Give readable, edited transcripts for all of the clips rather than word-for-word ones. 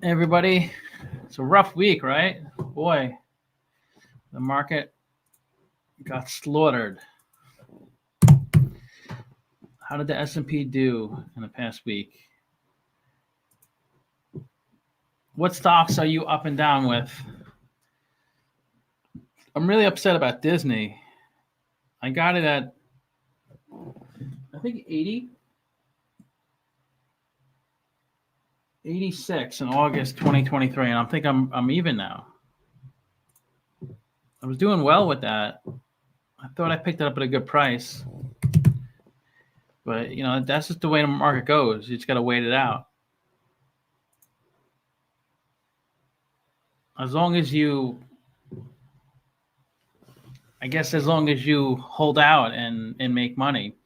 Everybody, it's a rough week, right? Boy, the market got slaughtered. How did the S&P do in the past week? What stocks are you up and down with? I'm really upset about Disney. I got it at, I think 86 in August 2023, and I think I'm even now. I was doing well with that. I thought I picked it up at a good price. But, that's just the way the market goes. You just got to wait it out. As long as you hold out and make money.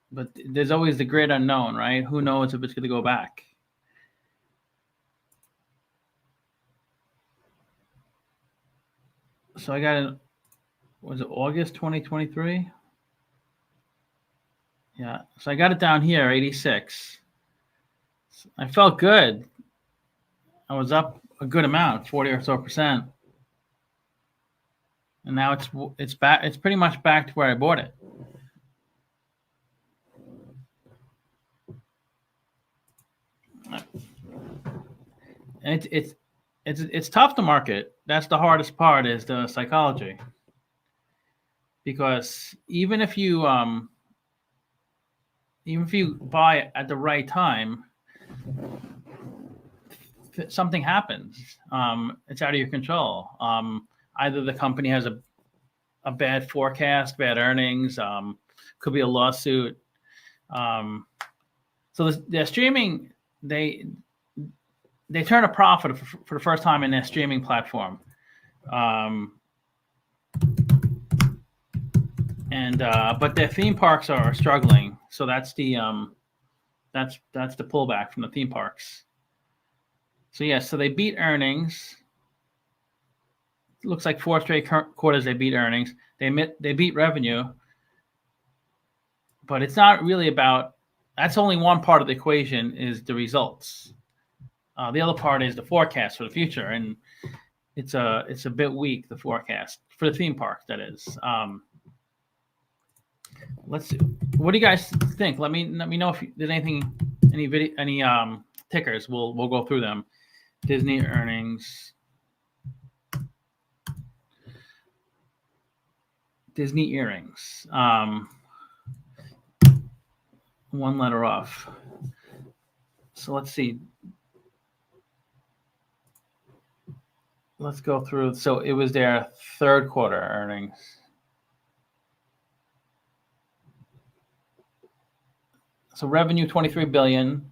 But there's always the great unknown, right? Who knows if it's going to go back? So I got it, was it August 2023? Yeah, so I got it down here, 86. I felt good. I was up a good amount, 40 or so percent. And now it's back. It's pretty much back to where I bought it. And it's tough to market. That's the hardest part, is the psychology. Because even if you buy at the right time, something happens. It's out of your control. Either the company has a bad forecast, bad earnings, could be a lawsuit. So the streaming, they turn a profit for the first time in their streaming platform. But their theme parks are struggling. So that's the pullback from the theme parks. So so they beat earnings. It looks like 4 straight quarters they beat earnings. They beat revenue. But it's not really about, that's only one part of the equation, is the results. The other part is the forecast for the future, and it's a bit weak, the forecast for the theme park, that is. Let's see. What do you guys think? Let me know if there's any tickers. We'll go through them. Disney earnings. Disney earrings. One letter off. So let's see. Let's go through. So it was their third quarter earnings. So revenue $23 billion,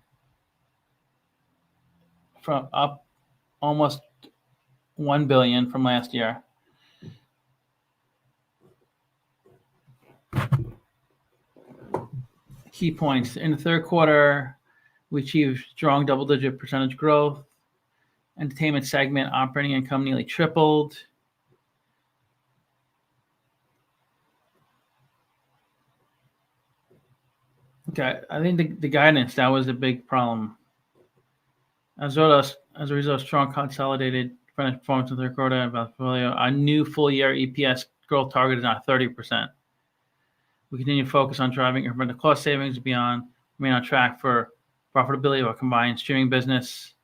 from up almost $1 billion from last year. Key points. In the third quarter, we achieved strong double-digit percentage growth. Entertainment segment operating income nearly tripled. Okay, I think the guidance, that was a big problem. As a result of strong consolidated financial performance in the third quarter, our new full-year EPS growth target is now 30%. We continue to focus on driving incremental cost savings beyond, remain on track for profitability of our combined streaming business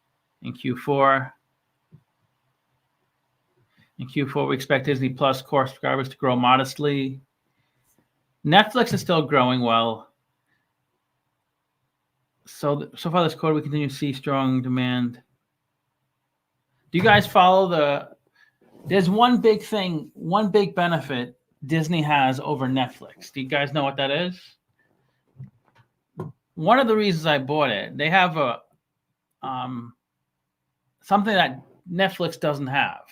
in Q4. In Q4, we expect Disney Plus core subscribers to grow modestly. Netflix is still growing well. So far this quarter, we continue to see strong demand. Do you guys follow there's one big benefit Disney has over Netflix. Do you guys know what that is? One of the reasons I bought it, they have something that Netflix doesn't have,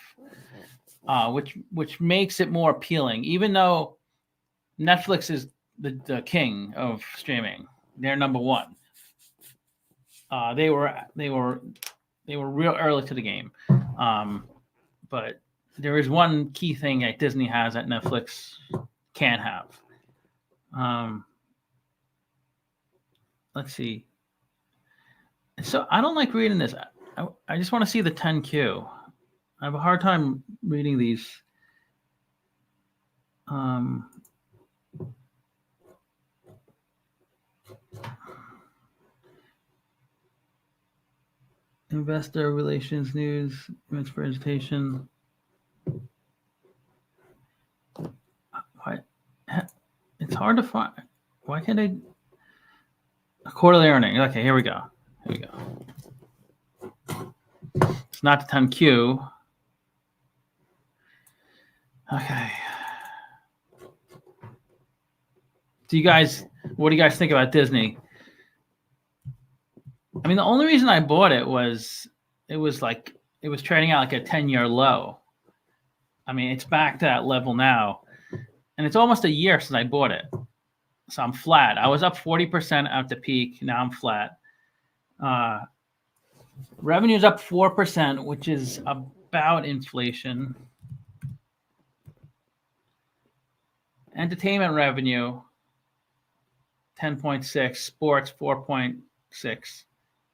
which makes it more appealing. Even though Netflix is the king of streaming, they're number one. They were real early to the game, but there is one key thing that Disney has that Netflix can't have. Let's see. So I don't like reading this. I just want to see the 10Q. I have a hard time reading these. Investor relations news, image presentation. Why? It's hard to find. Why can't I? Quarterly earnings. Okay, here we go. It's not the 10Q. Okay. What do you guys think about Disney? I mean, the only reason I bought it was it was trading out like a 10-year low. I mean, it's back to that level now. And it's almost a year since I bought it. So I'm flat. I was up 40% at the peak. Now I'm flat. Revenue is up 4%, which is about inflation. Entertainment revenue, 10.6. Sports, 4.6.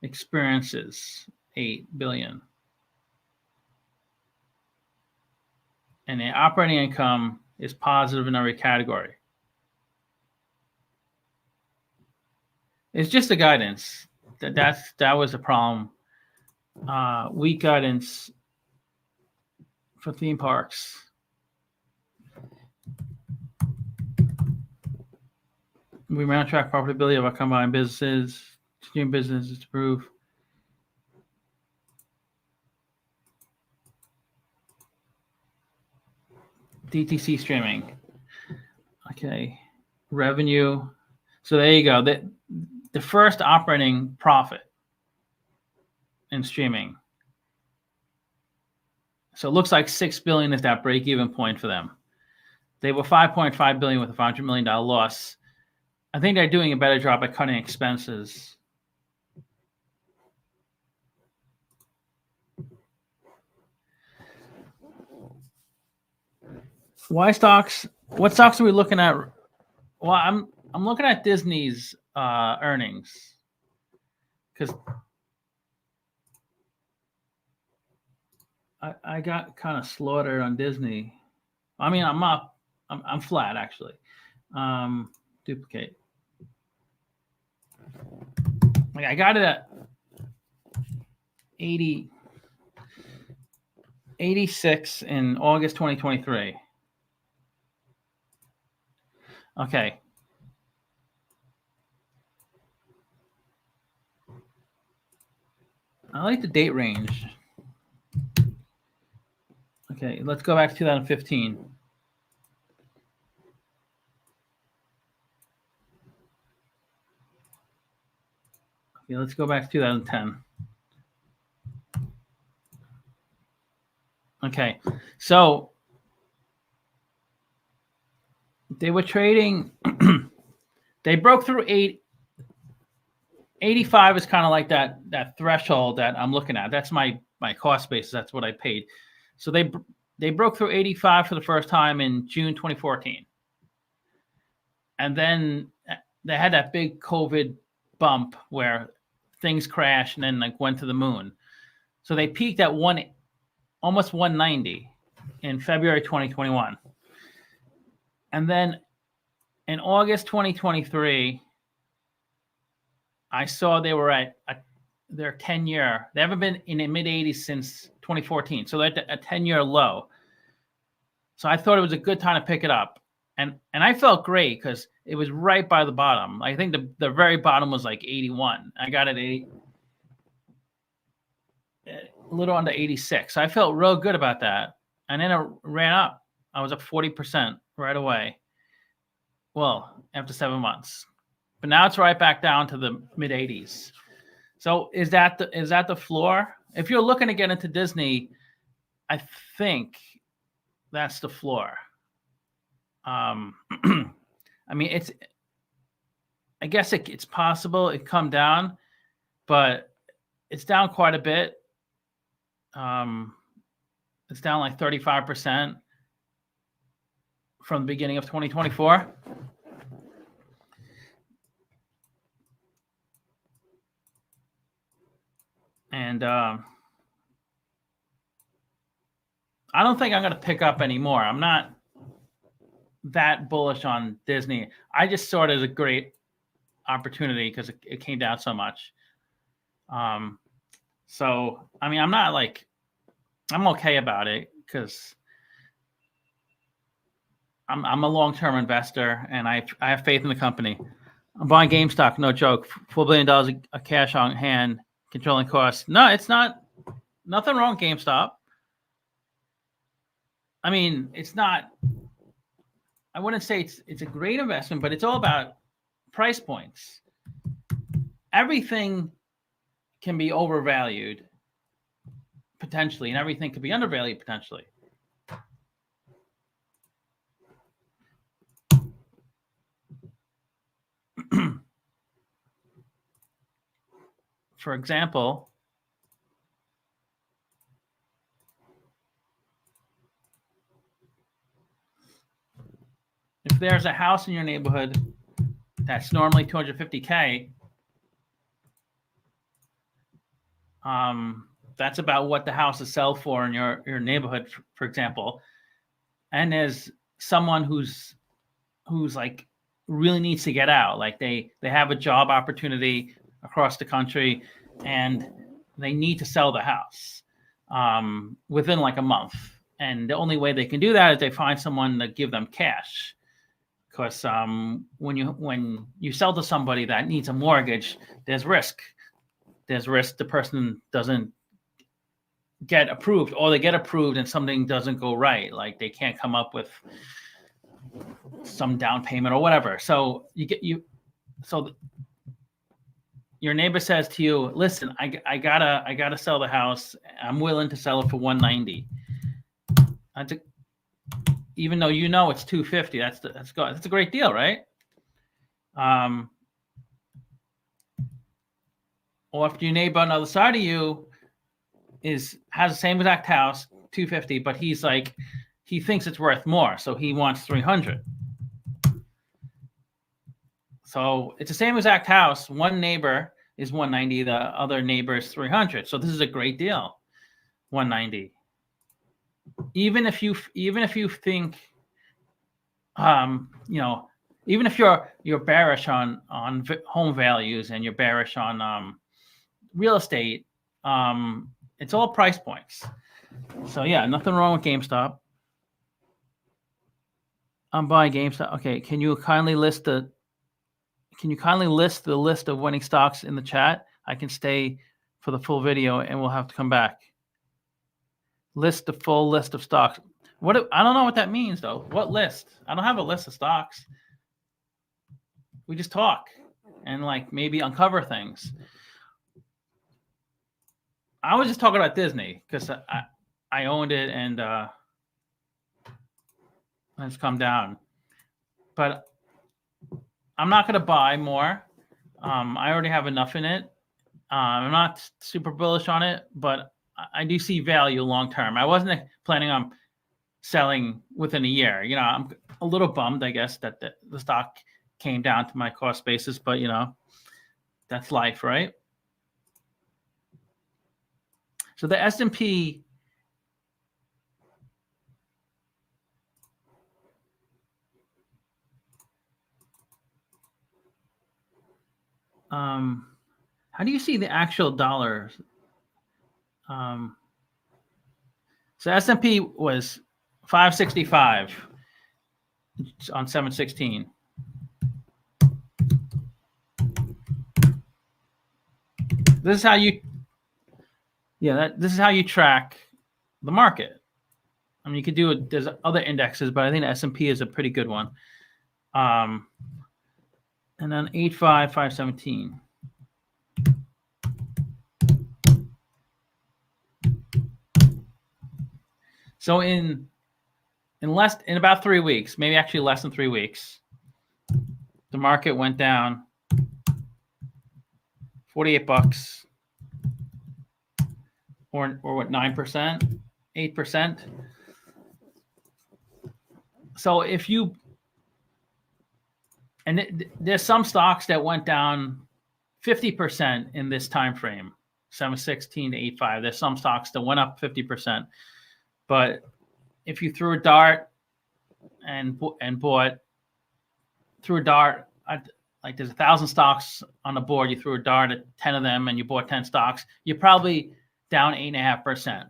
Experiences, 8 billion. And the operating income is positive in every category. It's just the guidance. That was the problem. Weak guidance for theme parks. We ran on track profitability of our combined businesses. Stream businesses to prove. DTC streaming. Okay. Revenue. So there you go. The first operating profit in streaming. So it looks like $6 billion is that break-even point for them. They were $5.5 billion with a $500 million loss. I think they're doing a better job at cutting expenses. Why stocks? What stocks are we looking at? Well, I'm looking at Disney's earnings because I got kind of slaughtered on Disney. I mean, I'm up. I'm flat actually. Duplicate. Like I got it at 86 in August 2023. Okay. I like the date range. Okay, let's go back to 2015. Okay, let's go back to 2010. Okay, so they were trading. They broke through 85 is kind of like that threshold that I'm looking at. That's my cost basis. That's what I paid. So they broke through 85 for the first time in June 2014. And then they had that big COVID bump where things crashed and then like went to the moon. So they peaked at almost 190 in February 2021. And then in August 2023, I saw they were at their 10-year. They haven't been in the mid 80s since 2014. So they're at a 10-year low. So I thought it was a good time to pick it up. And I felt great because it was right by the bottom. I think the very bottom was like 81. I got it a little under 86. So I felt real good about that. And then it ran up. I was up 40% right away. Well, after 7 months. But now it's right back down to the mid 80s. So is that the floor? If you're looking to get into Disney, I think that's the floor. I mean, I guess it's possible it come down, but it's down quite a bit. It's down like 35% from the beginning of 2024. And I don't think I'm going to pick up anymore. I'm not that bullish on Disney. I just saw it as a great opportunity because it came down so much. So, I mean, I'm not like, I'm okay about it because I'm a long-term investor and I have faith in the company. I'm buying GameStop, no joke. $4 billion of cash on hand, controlling costs. No, it's not. Nothing wrong with GameStop. I mean, it's not. I wouldn't say it's a great investment, but it's all about price points. Everything can be overvalued potentially, and everything could be undervalued potentially. For example, if there's a house in your neighborhood that's normally $250K, that's about what the houses sell for in your neighborhood, for example. And there's someone who's like really needs to get out, like they have a job opportunity across the country and they need to sell the house within like a month, and the only way they can do that is they find someone to give them cash, because when you sell to somebody that needs a mortgage, there's risk the person doesn't get approved, or they get approved and something doesn't go right, like they can't come up with some down payment or whatever. So your neighbor says to you, listen, I gotta sell the house. I'm willing to sell it for $190. Even though you know it's $250, that's a great deal, right? Or if your neighbor on the other side of you has the same exact house, $250, but he's like, he thinks it's worth more, so he wants $300. So it's the same exact house. One neighbor is $190, the other neighbor is $300. So this is a great deal, $190. Even if you think, even if you're bearish on home values and you're bearish on real estate, it's all price points. So yeah, nothing wrong with GameStop. I'm buying GameStop. Okay, can you kindly list the list of winning stocks in the chat? I can stay for the full video and we'll have to come back. List the full list of stocks. I don't know what that means though. What list? I don't have a list of stocks. We just talk and like maybe uncover things. I was just talking about Disney because I owned it and it's come down. But I'm not going to buy more. I already have enough in it. I'm not super bullish on it, but I do see value long term. I wasn't planning on selling within a year. I'm a little bummed, I guess, that the stock came down to my cost basis, but that's life, right? So the S&P how do you see the actual dollars? So S&P was 565 on 7/16. This is how you track the market. I mean, you could do it. There's other indexes, but I think the S&P is a pretty good one. And then 517. So in about 3 weeks, maybe actually less than 3 weeks, the market went down $48, or what, 9%, 8%. So there's some stocks that went down 50% in this time frame. 716 to 85. There's some stocks that went up 50%. But if you threw a dart and bought threw a dart, like there's 1,000 stocks on the board, you threw a dart at 10 of them and you bought 10 stocks, you're probably down 8.5%.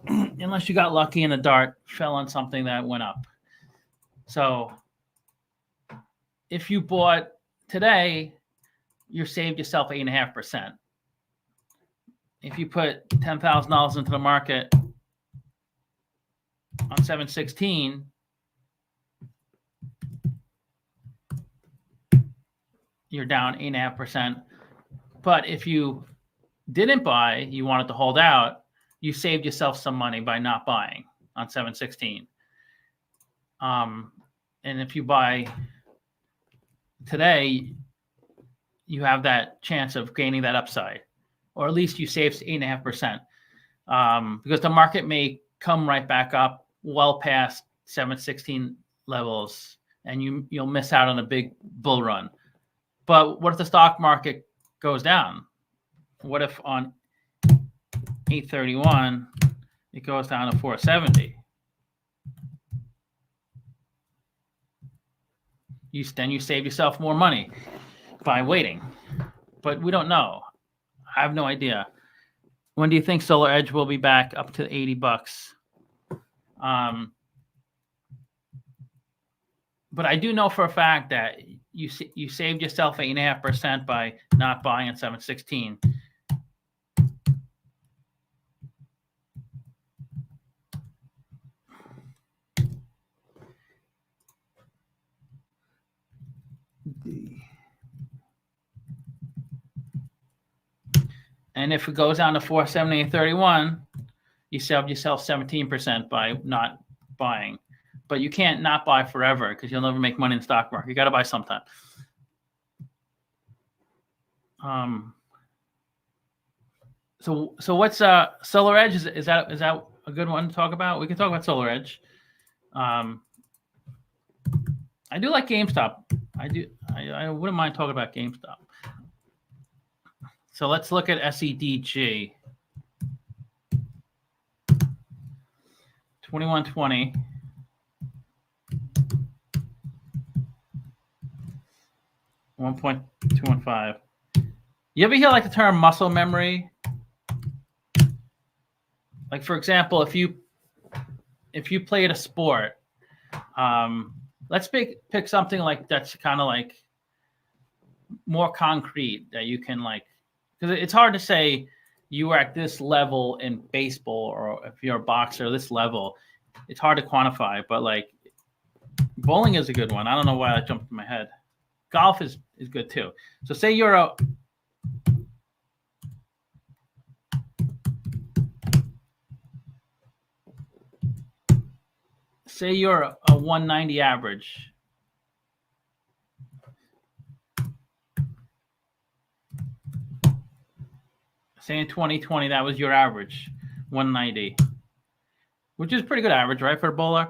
Unless you got lucky and the dart fell on something that went up. So if you bought today, you saved yourself 8.5%. If you put $10,000 into the market on 716, you're down 8.5%. But if you didn't buy, you wanted to hold out, you saved yourself some money by not buying on 716. And if you buy today, you have that chance of gaining that upside, or at least you save 8.5%, because the market may come right back up well past 716 levels, and you'll miss out on a big bull run. But what if the stock market goes down? What if on 831 it goes down to 470? Then you save yourself more money by waiting. But we don't know. I have no idea. When do you think SolarEdge will be back up to $80? But I do know for a fact that you saved yourself 8.5% by not buying at 716. And if it goes down to 478.31, you saved yourself 17% by not buying. But you can't not buy forever because you'll never make money in the stock market. You got to buy sometime. So what's SolarEdge? Is that a good one to talk about? We can talk about SolarEdge. I do like GameStop. I wouldn't mind talking about GameStop. So let's look at SEDG. 2120. $1.215. You ever hear like the term muscle memory? Like, for example, if you played a sport, let's pick something like that's kind of like more concrete that you can like, because it's hard to say you are at this level in baseball, or if you're a boxer, this level. It's hard to quantify, but like bowling is a good one. I don't know why that jumped in my head. Golf is good too. So say you're a say you're a 190 average. Say in 2020 that was your average, 190, which is pretty good average, right, for a bowler.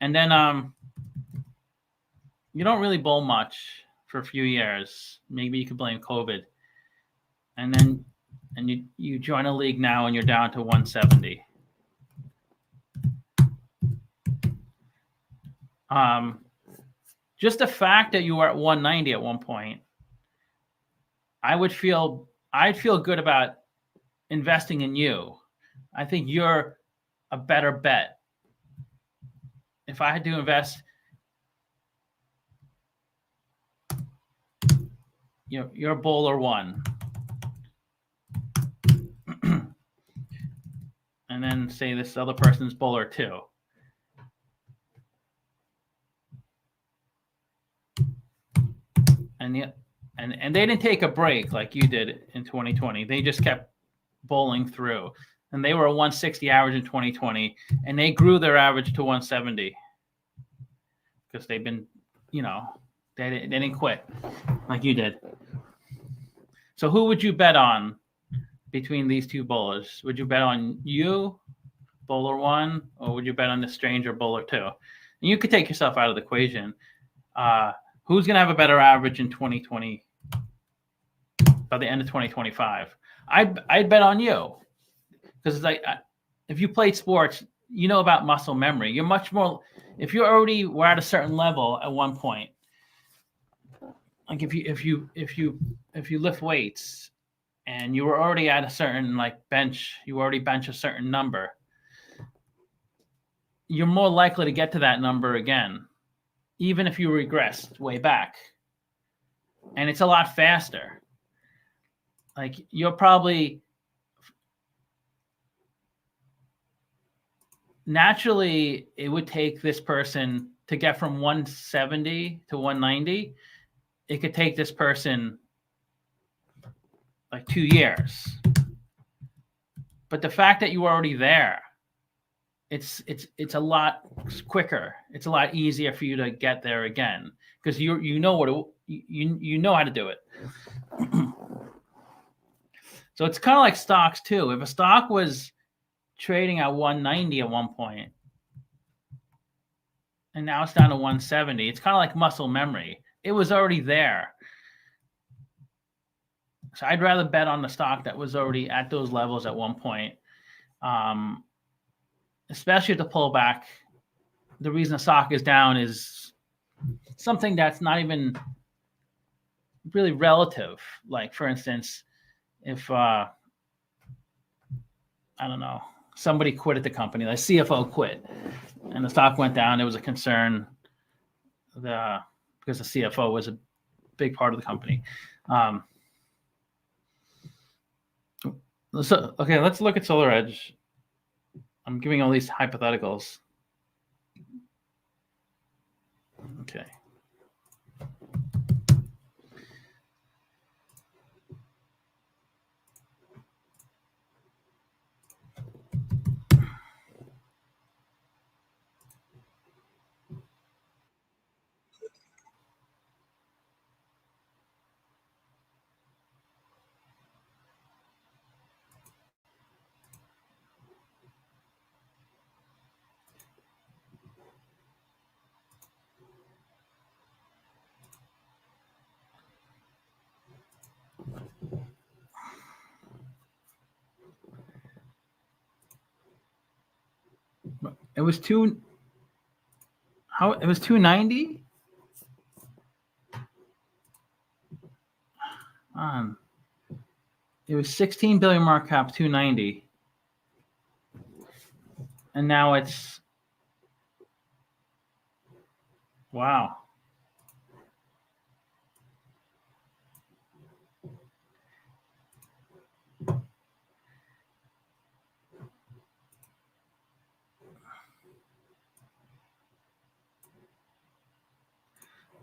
And then you don't really bowl much for a few years. Maybe you could blame COVID. And then you join a league now and you're down to 170. Just the fact that you were at 190 at one point, I'd feel good about investing in you. I think you're a better bet. If I had to invest, you're bowler one. And then say this other person's bowler two. And they didn't take a break like you did in 2020. They just kept bowling through. And they were a 160 average in 2020, and they grew their average to 170 because they've been, they didn't quit like you did. So who would you bet on between these two bowlers? Would you bet on you, bowler one, or would you bet on the stranger, bowler two? And you could take yourself out of the equation. Who's going to have a better average in 2020? by the end of 2025. I'd bet on you, because it's like, if you played sports, you know about muscle memory. You're much more, if you already were at a certain level at one point, like if you lift weights and you were already at a certain bench, you already bench a certain number, you're more likely to get to that number again, even if you regressed way back. And it's a lot faster. Like, you're probably, naturally, it would take this person to get from 170 to 190. It could take this person like 2 years. But the fact that you were already there, it's a lot quicker. It's a lot easier for you to get there again, because you know you know how to do it. So it's kind of like stocks too. If a stock was trading at 190 at one point, and now it's down to 170, it's kind of like muscle memory. It was already there. So I'd rather bet on the stock that was already at those levels at one point, especially at the pullback. The reason the stock is down is something that's not even really relative. Like, for instance, if I don't know, somebody quit at the company, like CFO quit, and the stock went down, there was a concern because the CFO was a big part of the company. So, okay, let's look at SolarEdge. I'm giving all these hypotheticals. Okay. It was it was 290. It was 16 billion market cap, 290, and now it's, wow.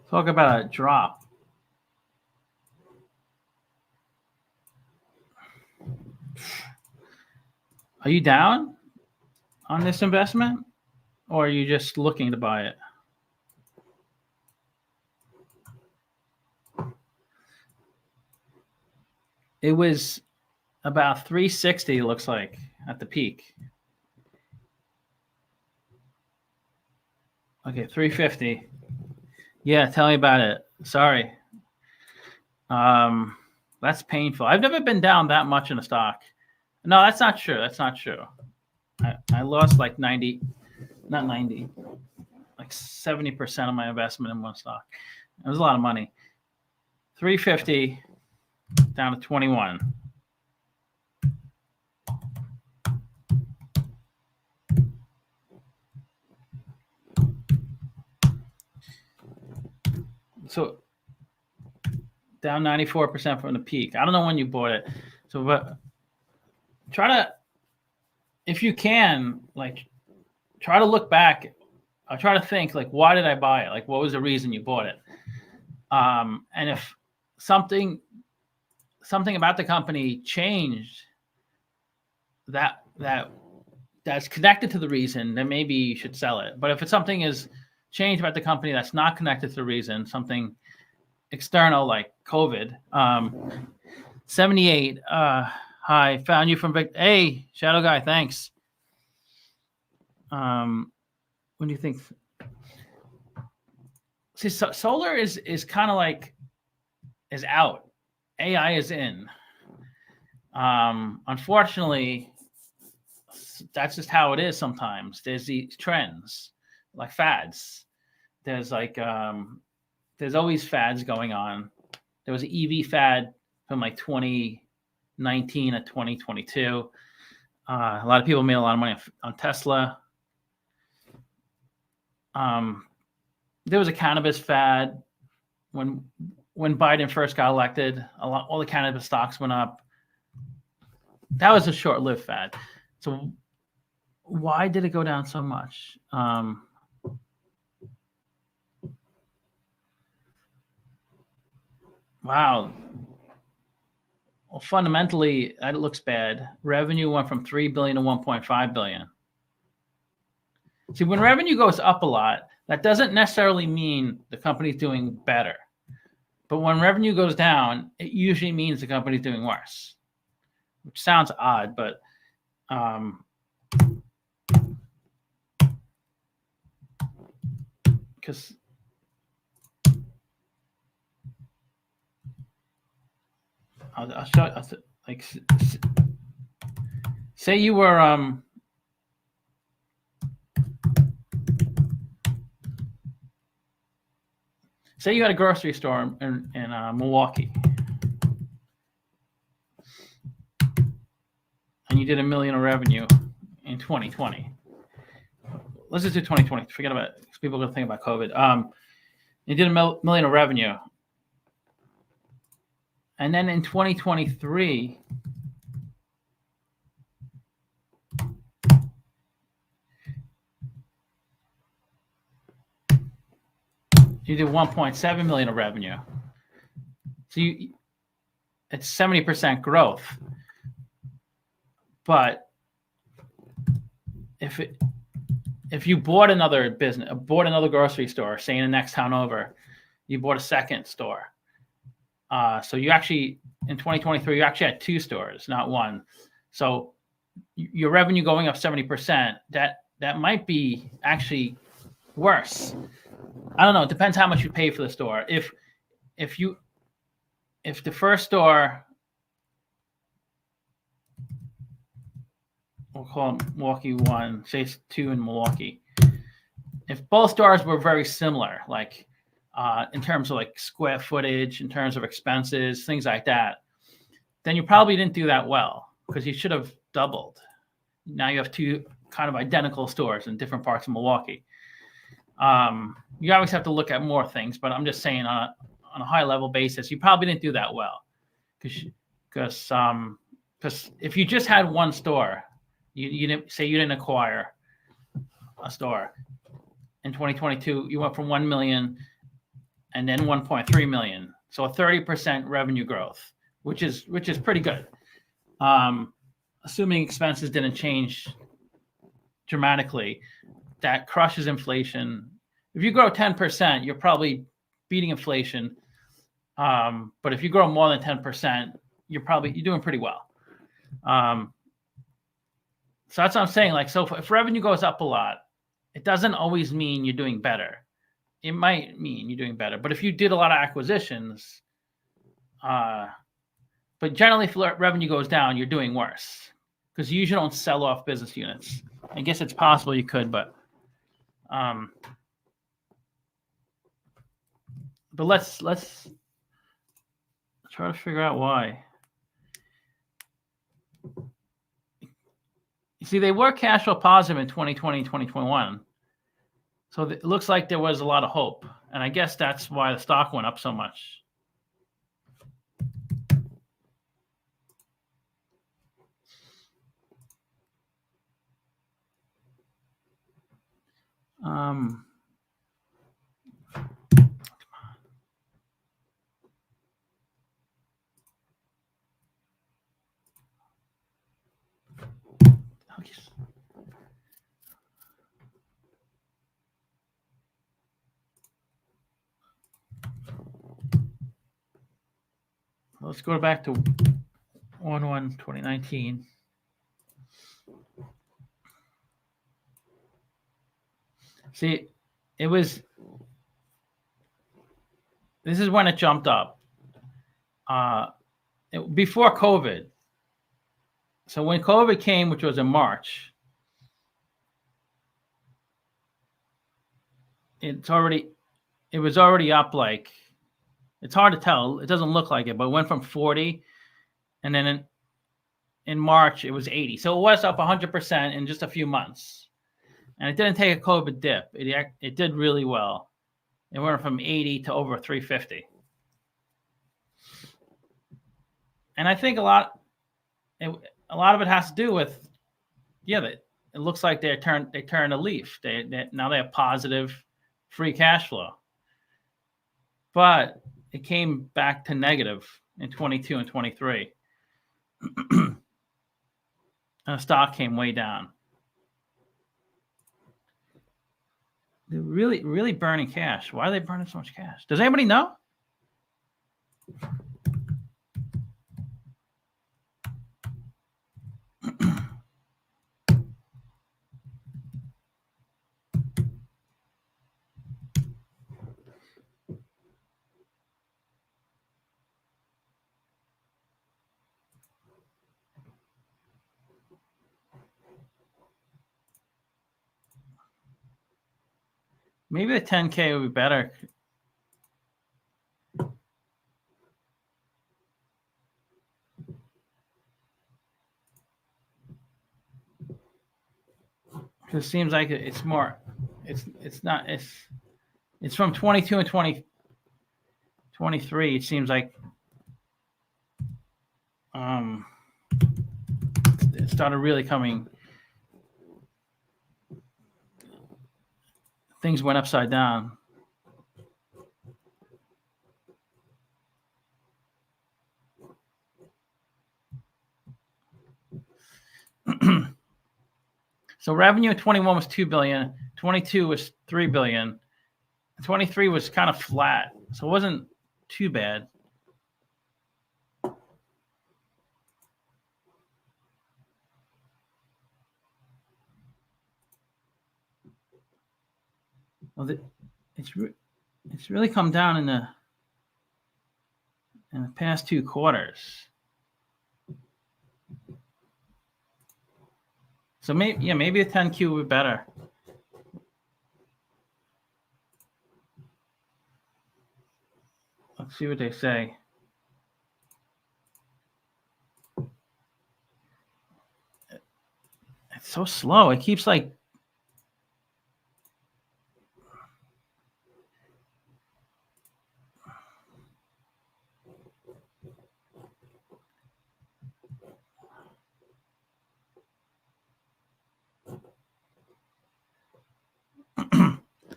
Talk about a drop. Are you down on this investment, or are you just looking to buy it? It was about 360, it looks like, at the peak. Okay, 350. Yeah, tell me about it. Sorry. That's painful. I've never been down that much in a stock. No, that's not true. That's not true. I lost like 90, not 90, like 70% of my investment in one stock. It was a lot of money. 350 down to 21. So down 94% from the peak. I don't know when you bought it. So, but try to, if you can, like, try to look back. Try to think, like, why did I buy it? Like, what was the reason you bought it? And if something about the company changed that's connected to the reason, then maybe you should sell it. But if it's something is changed about the company that's not connected to the reason, something external like COVID, 78. Hi, found you from Hey, Shadow Guy, thanks. What do you think? See, solar is kind of like is out, AI is in. Unfortunately, that's just how it is sometimes. There's these trends, like fads. There's there's always fads going on. There was an EV fad from like 2019 to 2022. A lot of people made a lot of money on Tesla. There was a cannabis fad when Biden first got elected. All the cannabis stocks went up. That was a short-lived fad. So why did it go down so much? Wow. Well, fundamentally, it looks bad. Revenue went from 3 billion to 1.5 billion. See, when revenue goes up a lot, that doesn't necessarily mean the company's doing better. But when revenue goes down, it usually means the company's doing worse, which sounds odd, but because I'll show you, like, say you were say you had a grocery store in Milwaukee, and you did $1 million of revenue in 2020. Let's just do 2020. Forget about it. People are going to think about COVID. You did $1 million of revenue. And then in 2023, you did 1.7 million of revenue. So it's 70% growth. But if you bought another business, bought another grocery store, say in the next town over, you bought a second store. So you actually, in 2023, you actually had 2 stores, not 1. So your revenue going up 70%, that might be actually worse. I don't know. It depends how much you pay for the store. If the first store, we'll call them Milwaukee 1, say 2 in Milwaukee. If both stores were very similar, like in terms of like square footage, in terms of expenses, things like that, then you probably didn't do that well because you should have doubled. Now you have 2 kind of identical stores in different parts of Milwaukee. You always have to look at more things, but I'm just saying on a high level basis, you probably didn't do that well because if you just had 1 store, you didn't acquire a store in 2022, you went from 1 million and then 1.3 million, so a 30% revenue growth, which is pretty good. Assuming expenses didn't change dramatically, that crushes inflation. If you grow 10%, you're probably beating inflation. But if you grow more than 10%, you're doing pretty well. So that's what I'm saying. Like, so if revenue goes up a lot, it doesn't always mean you're doing better. It might mean you're doing better. But if you did a lot of acquisitions, but generally if revenue goes down, you're doing worse because you usually don't sell off business units. I guess it's possible you could, but let's try to figure out why. You see, they were cash flow positive in 2020 and 2021. So it looks like there was a lot of hope. And I guess that's why the stock went up so much. Let's go back to 1/1/2019. See, this is when it jumped up. before COVID. So when COVID came, which was in March, it was already up, like, it's hard to tell. It doesn't look like it, but it went from 40, and then in March it was 80. So it was up 100% in just a few months, and it didn't take a COVID dip. It did really well. It went from 80 to over 350, and I think a lot of it has to do with, it looks like they turned a leaf. Now they have positive free cash flow, but it came back to negative in 22 and 23. And the stock came way down. They're really, really burning cash. Why are they burning so much cash? Does anybody know? Maybe the 10K would be better. Because it seems like it's more, it's from 22 and 23. It seems like it started really coming. Things went upside down. So revenue in 21 was 2 billion, 22 was 3 billion, 23 was kind of flat, so it wasn't too bad. Well, it's really come down in the past 2 quarters. So maybe a 10Q would be better. Let's see what they say. It's so slow. It keeps like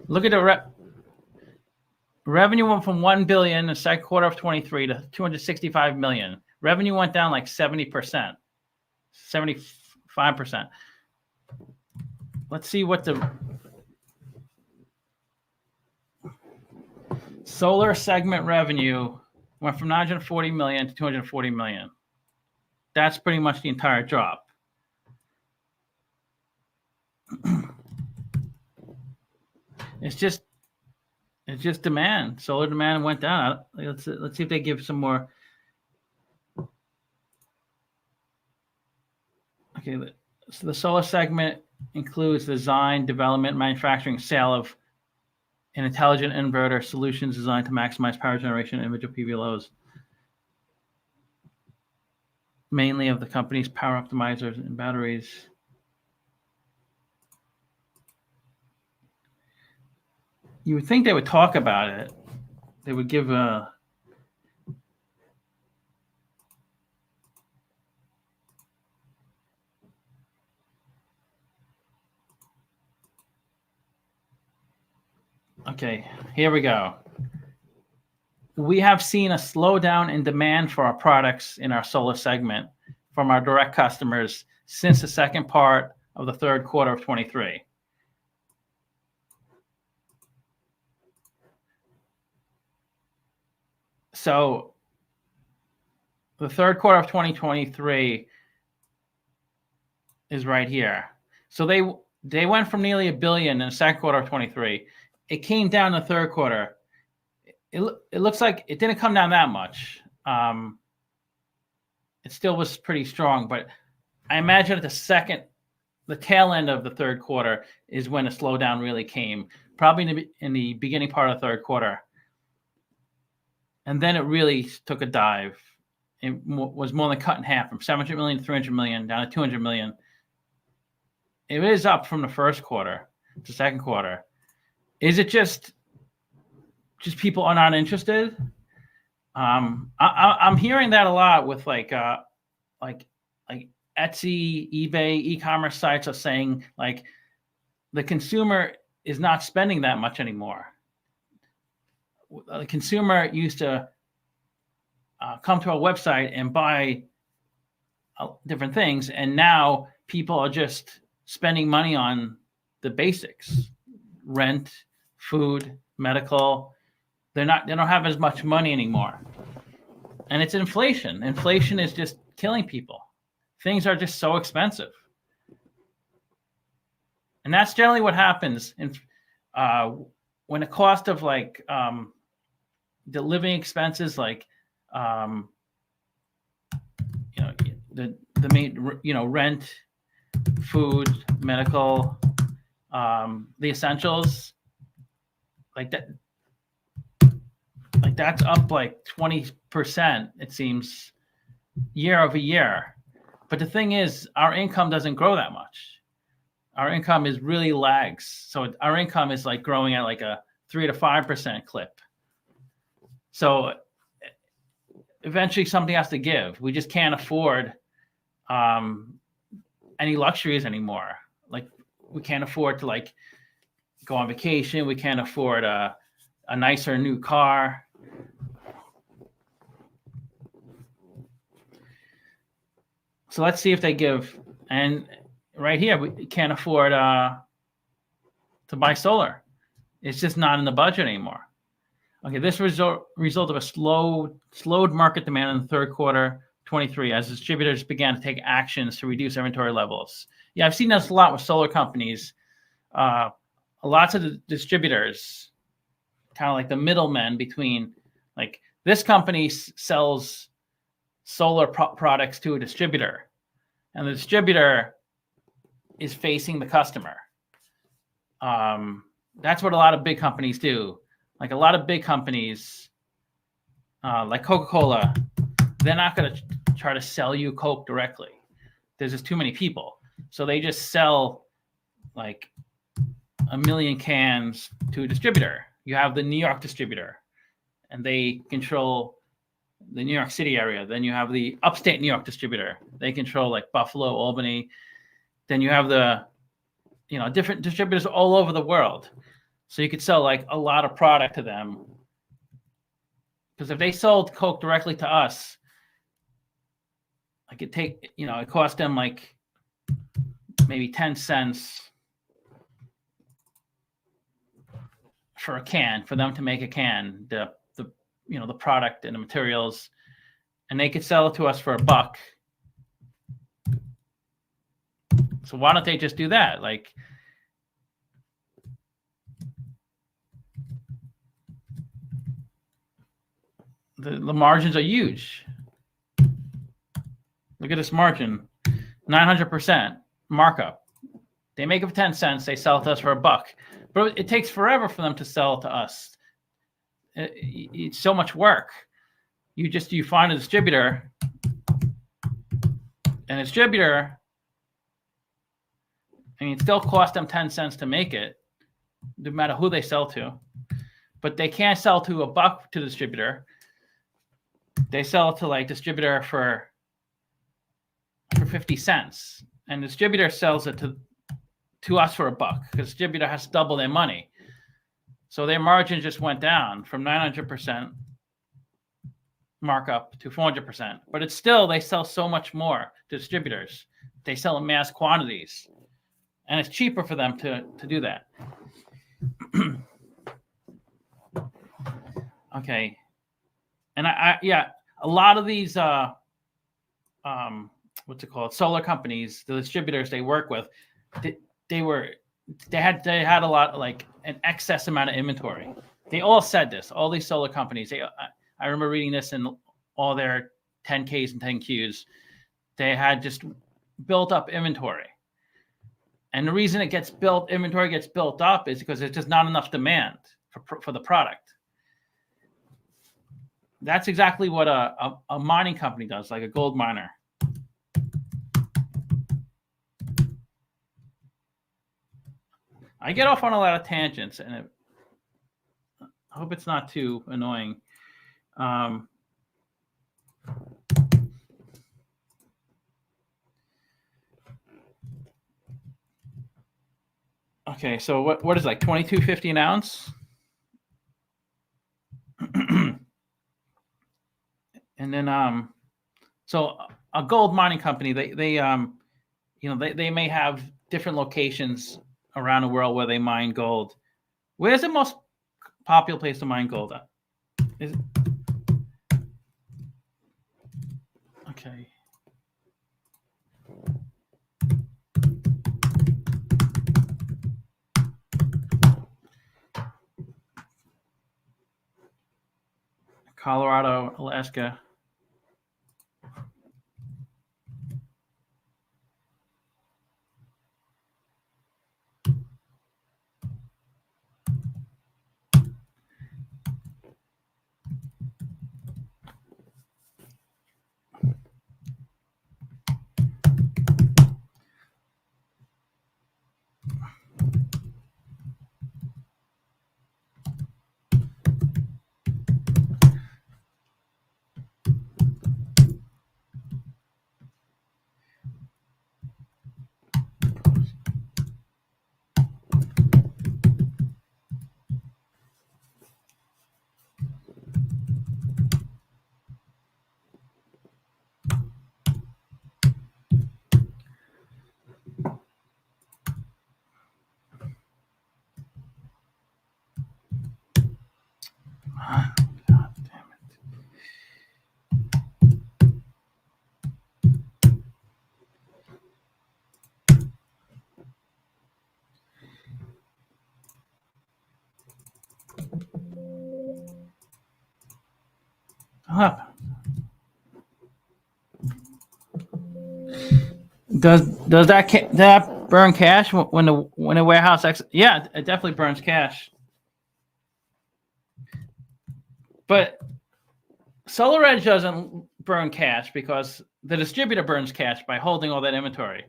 look at the revenue went from 1 billion in the second quarter of 23 to 265 million. Revenue went down like 70%, 75%. Let's see what the solar segment revenue went from 940 million to 240 million. That's pretty much the entire drop. It's just demand. Solar demand went down. Let's see if they give some more. Okay, so the solar segment includes design, development, manufacturing, sale of an intelligent inverter solutions designed to maximize power generation and individual PV loads, mainly of the company's power optimizers and batteries. You would think they would talk about it. They would give a okay, here we go. We have seen a slowdown in demand for our products in our solar segment from our direct customers since the second part of the third quarter of 23. So the third quarter of 2023 is right here. So they went from nearly $1 billion in the second quarter of 23. It came down in the third quarter. It looks like it didn't come down that much. it still was pretty strong. But I imagine at the tail end of the third quarter is when the slowdown really came, probably in the beginning part of the third quarter. And then it really took a dive. It was more than cut in half, from 700 million to 300 million, down to 200 million. It is up from the first quarter to second quarter. Is it just people are not interested? I'm hearing that a lot with like Etsy, eBay, e-commerce sites are saying like the consumer is not spending that much anymore. The consumer used to come to a website and buy different things, and now people are just spending money on the basics: rent, food, medical. They don't have as much money anymore, and it's inflation. Inflation is just killing people. Things are just so expensive, and that's generally what happens when the cost of like the living expenses, like the main, rent, food, medical, the essentials, like that. Like that's up like 20%, it seems, year over year. But the thing is, our income doesn't grow that much. Our income is really lags. So our income is like growing at like a 3 to 5% clip. So eventually something has to give. We just can't afford any luxuries anymore. Like we can't afford to like go on vacation. We can't afford a nicer new car. So let's see if they give. And right here, we can't afford to buy solar. It's just not in the budget anymore. Okay, this result of a slowed market demand in the third quarter 23 as distributors began to take actions to reduce inventory levels. Yeah, I've seen this a lot with solar companies. Lots of the distributors, kind of like the middlemen between, like this company sells solar products to a distributor, and the distributor is facing the customer. That's what a lot of big companies do. Like a lot of big companies, like Coca-Cola, they're not going to try to sell you Coke directly. There's just too many people. So they just sell like 1 million cans to a distributor. You have the New York distributor, and they control the New York City area. Then you have the upstate New York distributor. They control like Buffalo, Albany. Then you have the, different distributors all over the world. So you could sell like a lot of product to them. Because if they sold Coke directly to us, like it cost them like maybe 10 cents for a can, for them to make a can, the product and the materials, and they could sell it to us for $1. So why don't they just do that? Like, the margins are huge. Look at this margin, 900% markup. They make it for 10 cents. They sell it to us for $1. But it takes forever for them to sell it to us. It's so much work. You find a distributor, and a distributor, it still costs them 10 cents to make it, no matter who they sell to. But they can't sell to $1 to the distributor. They sell it to like distributor for 50 cents, and the distributor sells it to us for $1 because the distributor has to double their money. So their margin just went down from 900% markup to 400%. But it's still, they sell so much more to distributors. They sell in mass quantities, and it's cheaper for them to do that. Okay. And a lot of these solar companies, the distributors they work with, they had a lot, like an excess amount of inventory. They all said this, all these solar companies. I remember reading this in all their 10Ks and 10Qs. They had just built up inventory. And the reason inventory gets built up is because there's just not enough demand for the product. That's exactly what a mining company does, like a gold miner. I get off on a lot of tangents, and I hope it's not too annoying. Okay, so what is like $22.50 an ounce? And then so a gold mining company, they may have different locations around the world where they mine gold. Where's the most popular place to mine gold at? Okay. Colorado, Alaska. God damn it. Does that burn cash when the warehouse Yeah, it definitely burns cash. But SolarEdge doesn't burn cash because the distributor burns cash by holding all that inventory.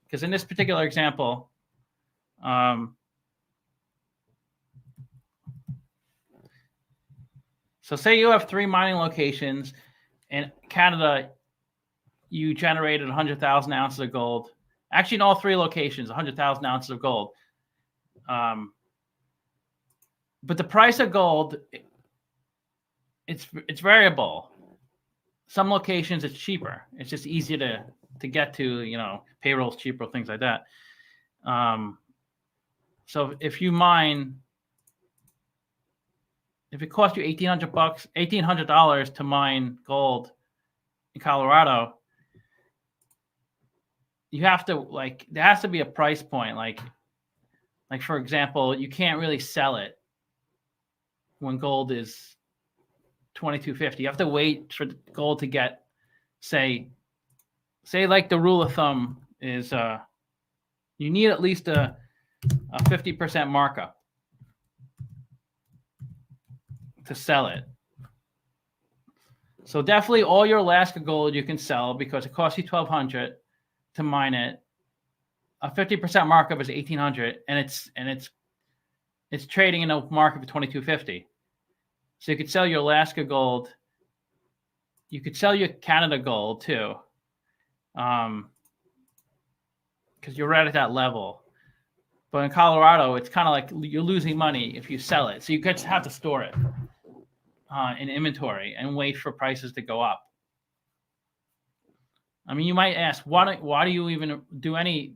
Because in this particular example, so say you have 3 mining locations in Canada. You generated 100,000 ounces of gold. Actually, in all 3 locations, 100,000 ounces of gold. But the price of gold, it's variable. Some locations it's cheaper. It's just easier to get to. Payroll's cheaper, things like that. So if you mine, if it costs you $1,800 to mine gold in Colorado, you have to there has to be a price point. Like for example, you can't really sell it when gold is $22.50. You have to wait for gold to get, say like the rule of thumb is you need at least a 50% markup to sell it. So definitely all your Alaska gold you can sell because it costs you $1,200 to mine it. A 50% markup is $1,800, and it's trading in a market for $22.50. So you could sell your Alaska gold. You could sell your Canada gold too, because you're right at that level. But in Colorado, it's kind of like you're losing money if you sell it. So you just have to store it in inventory and wait for prices to go up. I mean, you might ask, why do you even do any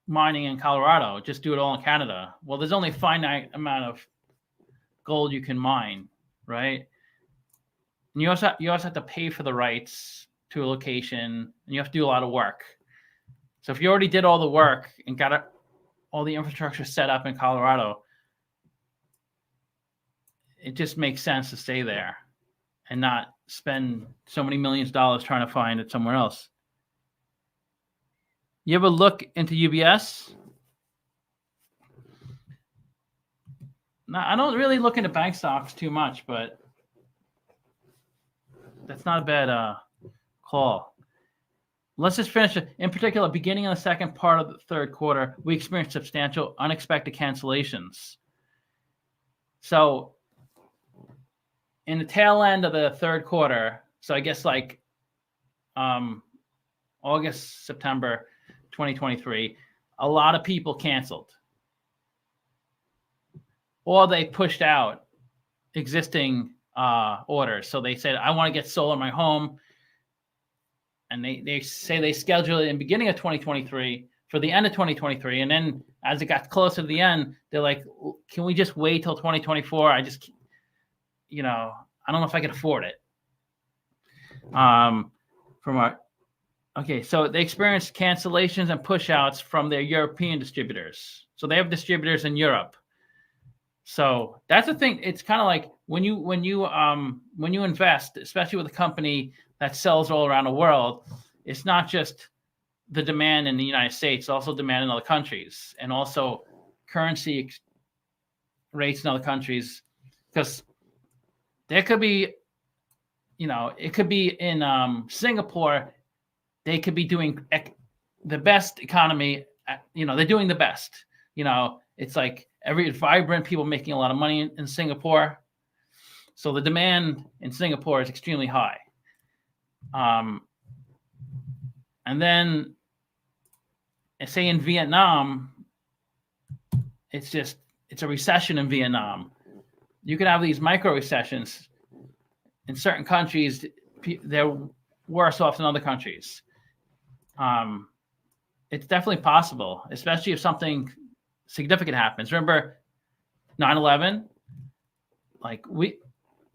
mining in Colorado? Just do it all in Canada. Well, there's only a finite amount of gold you can mine, right? And you also have to pay for the rights to a location, and you have to do a lot of work. So if you already did all the work and got all the infrastructure set up in Colorado, it just makes sense to stay there and not spend so many millions of dollars trying to find it somewhere else. You ever look into UBS? No, I don't really look into bank stocks too much, but that's not a bad call. Let's just finish it. In particular, beginning in the second part of the third quarter, we experienced substantial unexpected cancellations. So in the tail end of the third quarter, so I guess like August, September 2023, a lot of people canceled. Or they pushed out existing orders. So they said, I want to get solar in my home. And they say they scheduled it in the beginning of 2023 for the end of 2023. And then as it got closer to the end, they're like, can we just wait till 2024? I just, I don't know if I can afford it. So they experienced cancellations and pushouts from their European distributors. So they have distributors in Europe. So that's the thing. It's kind of like when you invest, especially with a company that sells all around the world, it's not just the demand in the United States, it's also demand in other countries, and also currency rates in other countries, because there could be, it could be in Singapore, they could be doing the best economy, they're doing the best, it's like every vibrant people making a lot of money in Singapore. So the demand in Singapore is extremely high. And then say in Vietnam, it's a recession in Vietnam. You can have these micro recessions in certain countries. They're worse off than other countries. It's definitely possible, especially if something significant happens. Remember 9/11?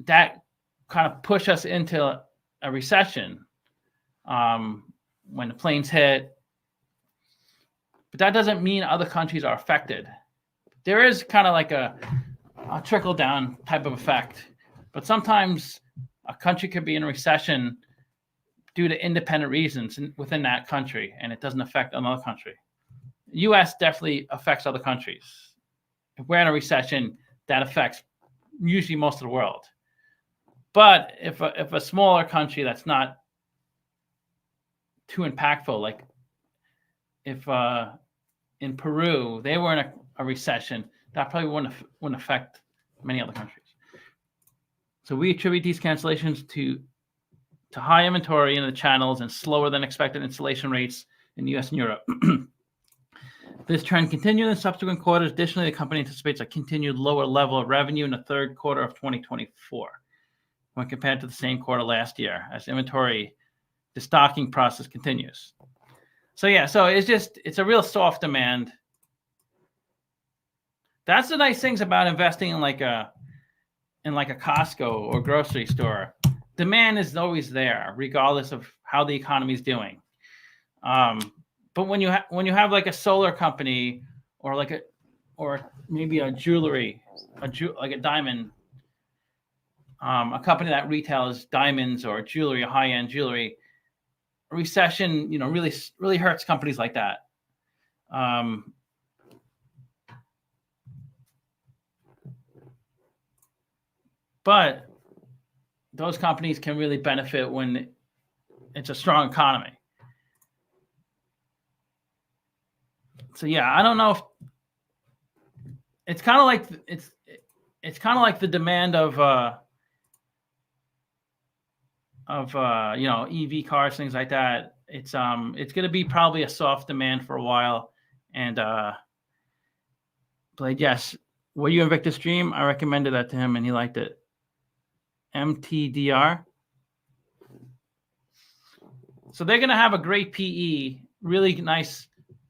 That kind of pushed us into a recession when the planes hit. But that doesn't mean other countries are affected. There is kind of like a trickle down type of effect. But sometimes a country could be in a recession due to independent reasons within that country, and it doesn't affect another country. The U.S. definitely affects other countries. If we're in a recession, that affects usually most of the world. But if a smaller country that's not too impactful, like if in Peru they were in a recession, that probably wouldn't affect many other countries. So we attribute these cancellations to high inventory in the channels and slower than expected installation rates in the U.S. and Europe. This trend continued in subsequent quarters. Additionally, the company anticipates a continued lower level of revenue in the third quarter of 2024 when compared to the same quarter last year, as inventory destocking process continues. So it's a real soft demand. That's the nice things about investing in like a Costco or grocery store. Demand is always there, regardless of how the economy is doing. But when you have like a solar company or maybe a jewelry, like a diamond, a company that retails diamonds or jewelry, high-end jewelry, a recession, really hurts companies like that. But those companies can really benefit when it's a strong economy. So I don't know if it's kind of like the demand of EV cars, things like that. It's going to be probably a soft demand for a while. And but yes, were you in Victor's stream? I recommended that to him and he liked it. MTDR. So they're going to have a great PE, really nice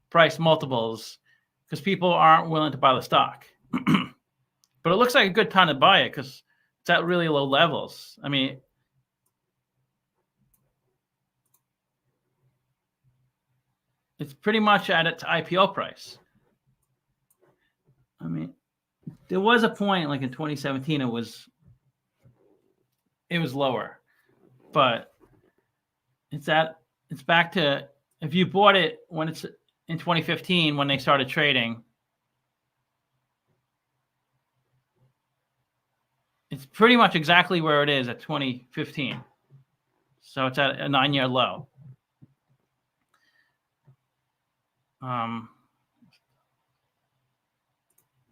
price multiples, because people aren't willing to buy the stock. But it looks like a good time to buy it because it's at really low levels. I mean, it's pretty much at its IPO price. I mean, there was a point like in 2017, it was lower, but it's back to, if you bought it when it's in 2015 when they started trading, it's pretty much exactly where it is at 2015. So it's at a 9-year low.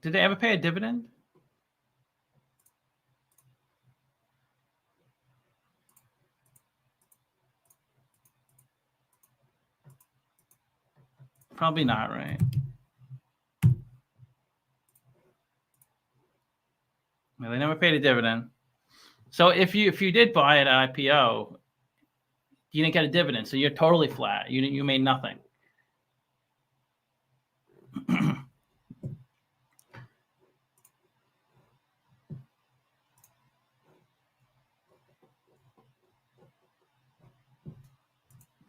Did they ever pay a dividend? Probably not, right? No, they never paid a dividend. So if you did buy it at IPO, you didn't get a dividend, so you're totally flat. You made nothing.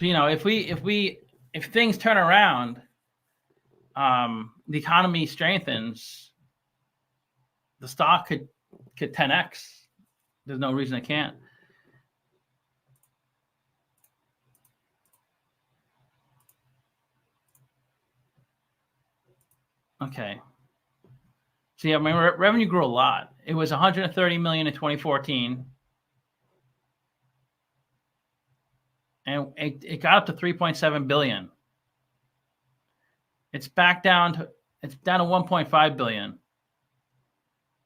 You know, if things turn around, the economy strengthens, the stock could 10x. There's no reason it can't. Okay. So yeah, my revenue grew a lot. It was 130 million in 2014, and it got up to 3.7 billion. It's down to 1.5 billion,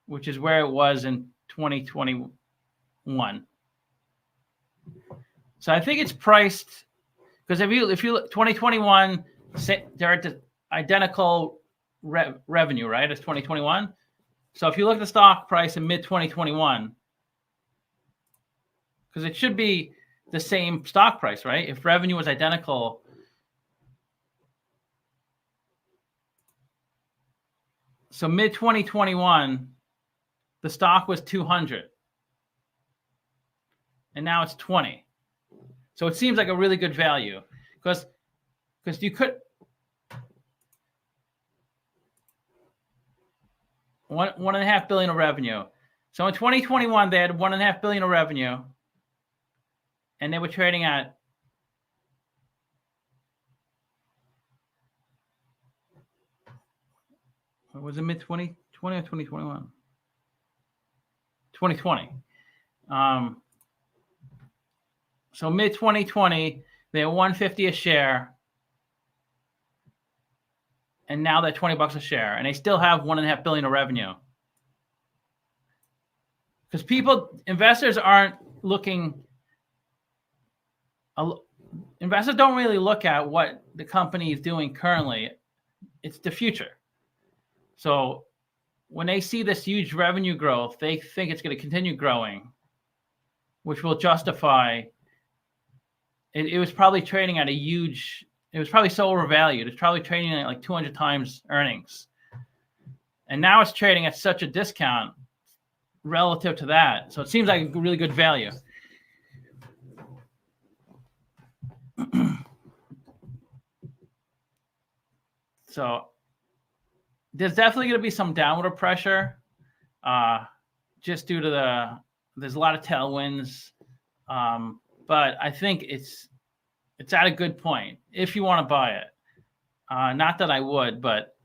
which is where it was in 2021. So I think it's priced, because if you look 2021, they're at the identical revenue, right, as 2021. So if you look at the stock price in mid 2021, because it should be the same stock price, right? If revenue was identical, so mid 2021, the stock was 200, and now it's 20. So it seems like a really good value, because you could $1.5 billion of revenue. So in 2021, they had $1.5 billion of revenue, and they were trading at was it mid 2020 or 2021? 2020. So mid 2020, they had $150 a share, and now they're $20 a share, and they still have $1.5 billion of revenue. Because investors aren't looking. Investors don't really look at what the company is doing currently. It's the future. So when they see this huge revenue growth, they think it's going to continue growing, which will justify. It was probably trading at it was probably so overvalued. It's probably trading at like 200 times earnings. And now it's trading at such a discount relative to that. So it seems like a really good value. So there's definitely going to be some downward pressure, just due to there's a lot of tailwinds. But I think it's at a good point if you want to buy it. Not that I would, but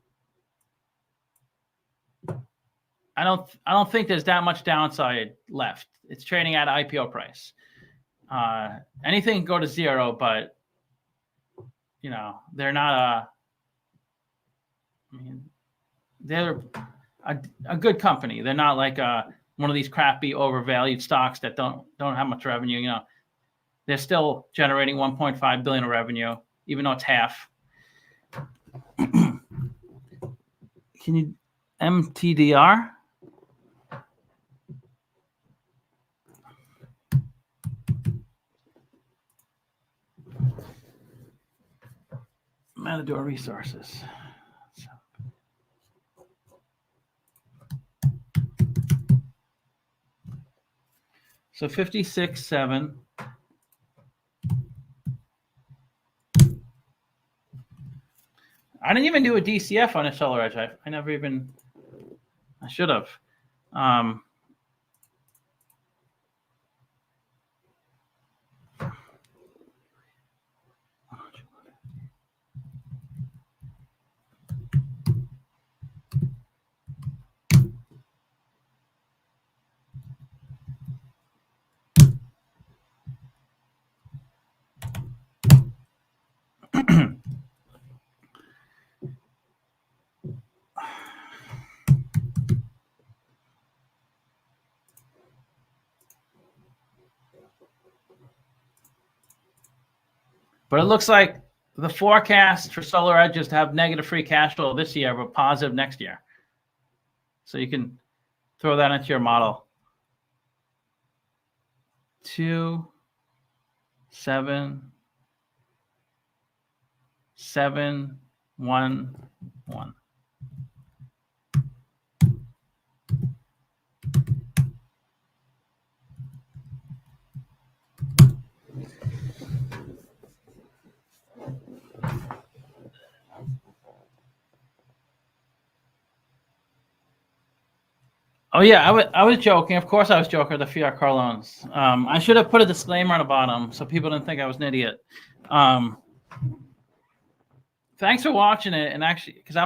I don't think there's that much downside left. It's trading at IPO price. Anything can go to zero, but they're not they're a good company. They're not like one of these crappy overvalued stocks that don't have much revenue. They're still generating 1.5 billion of revenue, even though it's half. Can you MTDR? Matador Resources. So 56.7. I didn't even do a DCF on a SolarEdge. I should have. But it looks like the forecast for SolarEdge is to have negative free cash flow this year, but positive next year. So you can throw that into your model. 2, 7, 7, 1, 1. Oh yeah, I was joking. Of course I was joking with the fiat car loans. I should have put a disclaimer on the bottom so people didn't think I was an idiot. Thanks for watching it, and actually, because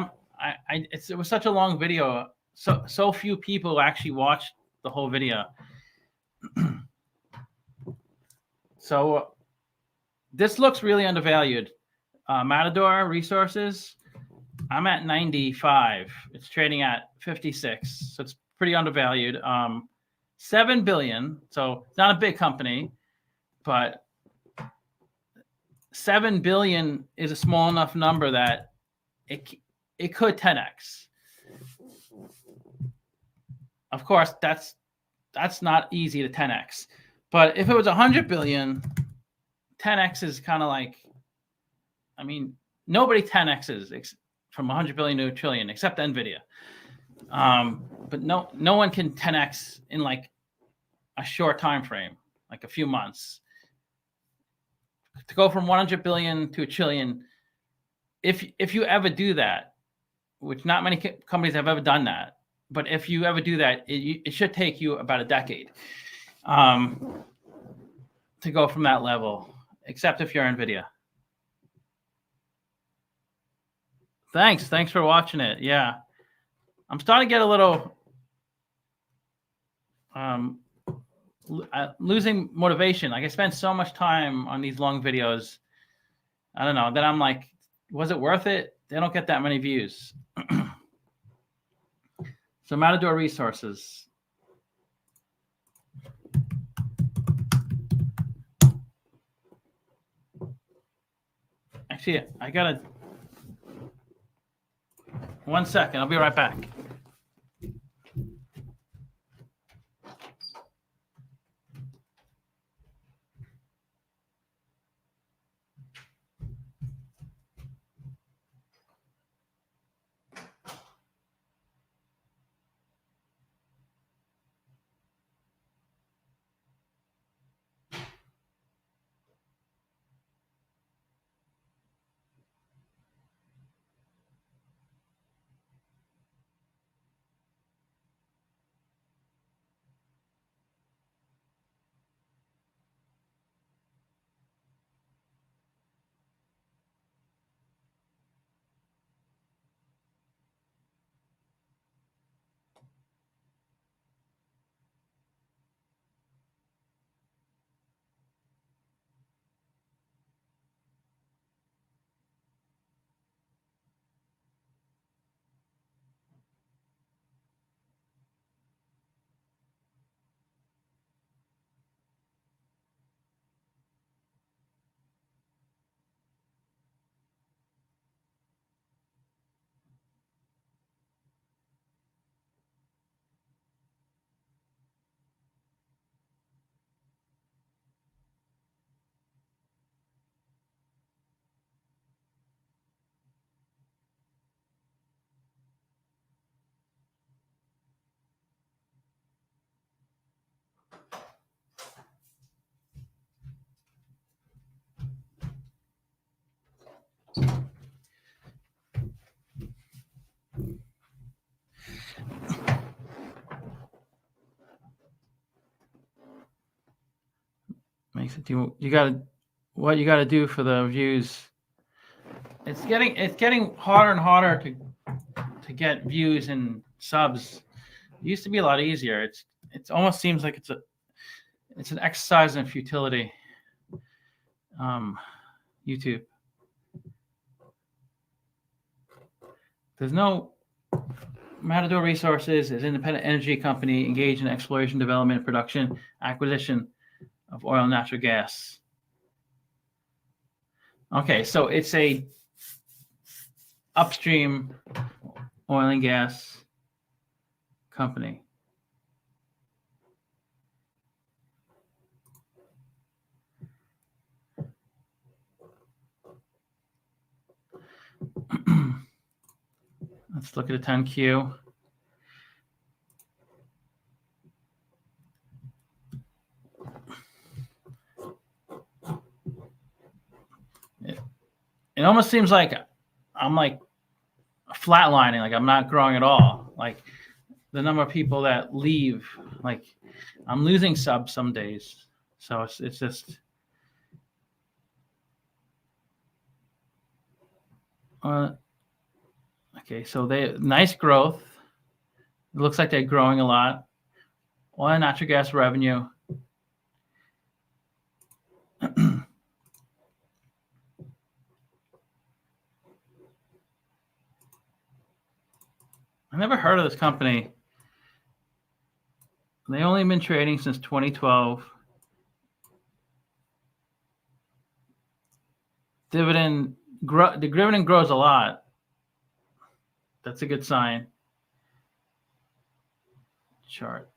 it was such a long video, so few people actually watched the whole video. So this looks really undervalued. Matador Resources, I'm at 95. It's trading at 56, so it's pretty undervalued. 7 billion, so it's not a big company, but 7 billion is a small enough number that it could 10x. Of course, that's not easy to 10x. But if it was 100 billion, 10x is kind of like, I mean, nobody 10x's from 100 billion to a trillion except NVIDIA. But no one can 10x in like a short time frame, like a few months. To go from 100 billion to a trillion, if you ever do that, which not many companies have ever done that, but if you ever do that, it should take you about a decade to go from that level, except if you're NVIDIA. Thanks for watching it. Yeah, I'm starting to get a little losing motivation. Like I spent so much time on these long videos. I don't know. Then I'm like, was it worth it? They don't get that many views. So Matador Resources. Actually, I gotta, 1 second. I'll be right back. Makes it you gotta, what you gotta do for the views. It's getting harder and harder to get views and subs. It used to be a lot easier. It almost seems like it's an exercise in futility. YouTube. There's no Matador Resources is an independent energy company engaged in exploration, development, production, acquisition of oil and natural gas. Okay, so it's a upstream oil and gas company. Let's look at a 10Q. It almost seems like I'm like flatlining, like I'm not growing at all. Like the number of people that leave, like I'm losing subs some days. So it's just okay. So they nice growth. It looks like they're growing a lot. Oil and natural gas revenue. I never heard of this company. They only been trading since 2012. The dividend grows a lot. That's a good sign. Chart.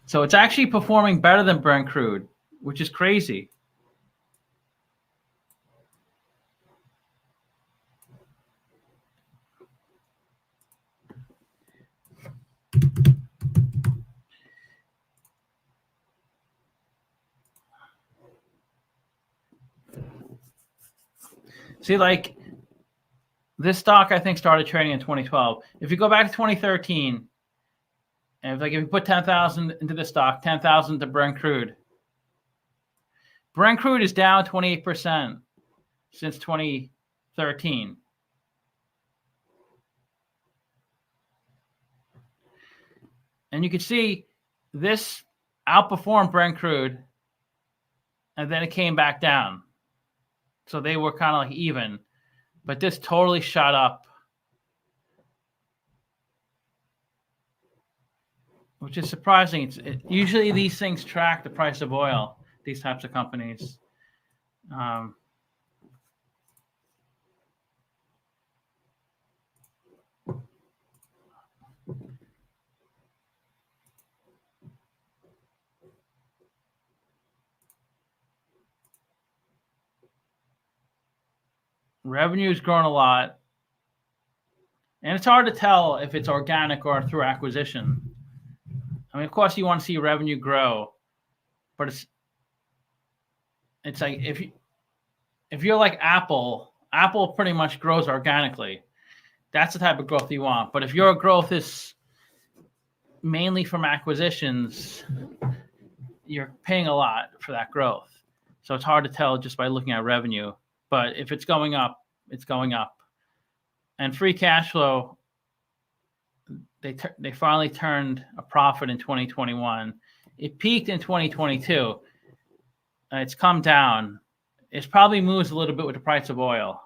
So it's actually performing better than Brent crude, which is crazy. See, like this stock, I think started trading in 2012. If you go back to 2013, and if you put 10,000 into the stock, 10,000 to Brent crude. Brent crude is down 28% since 2013. And you can see this outperformed Brent crude, and then it came back down. So they were kind of like even, but this totally shot up, which is surprising. Usually these things track the price of oil, these types of companies. Revenue's grown a lot. And it's hard to tell if it's organic or through acquisition. I mean, of course, you want to see revenue grow, but it's like if you're like Apple pretty much grows organically. That's the type of growth you want. But if your growth is mainly from acquisitions, you're paying a lot for that growth. So it's hard to tell just by looking at revenue. But if it's going up, it's going up. And free cash flow, they finally turned a profit in 2021. It peaked in 2022. It's come down. It probably moves a little bit with the price of oil.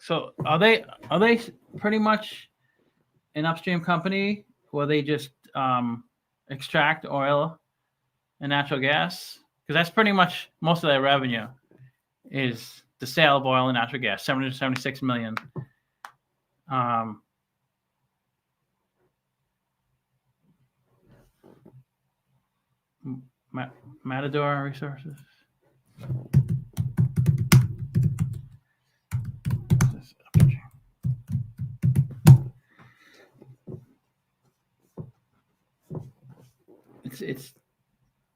So are they pretty much an upstream company where they just extract oil and natural gas? Because that's pretty much most of their revenue is the sale of oil and natural gas, 776 million. Matador Resources.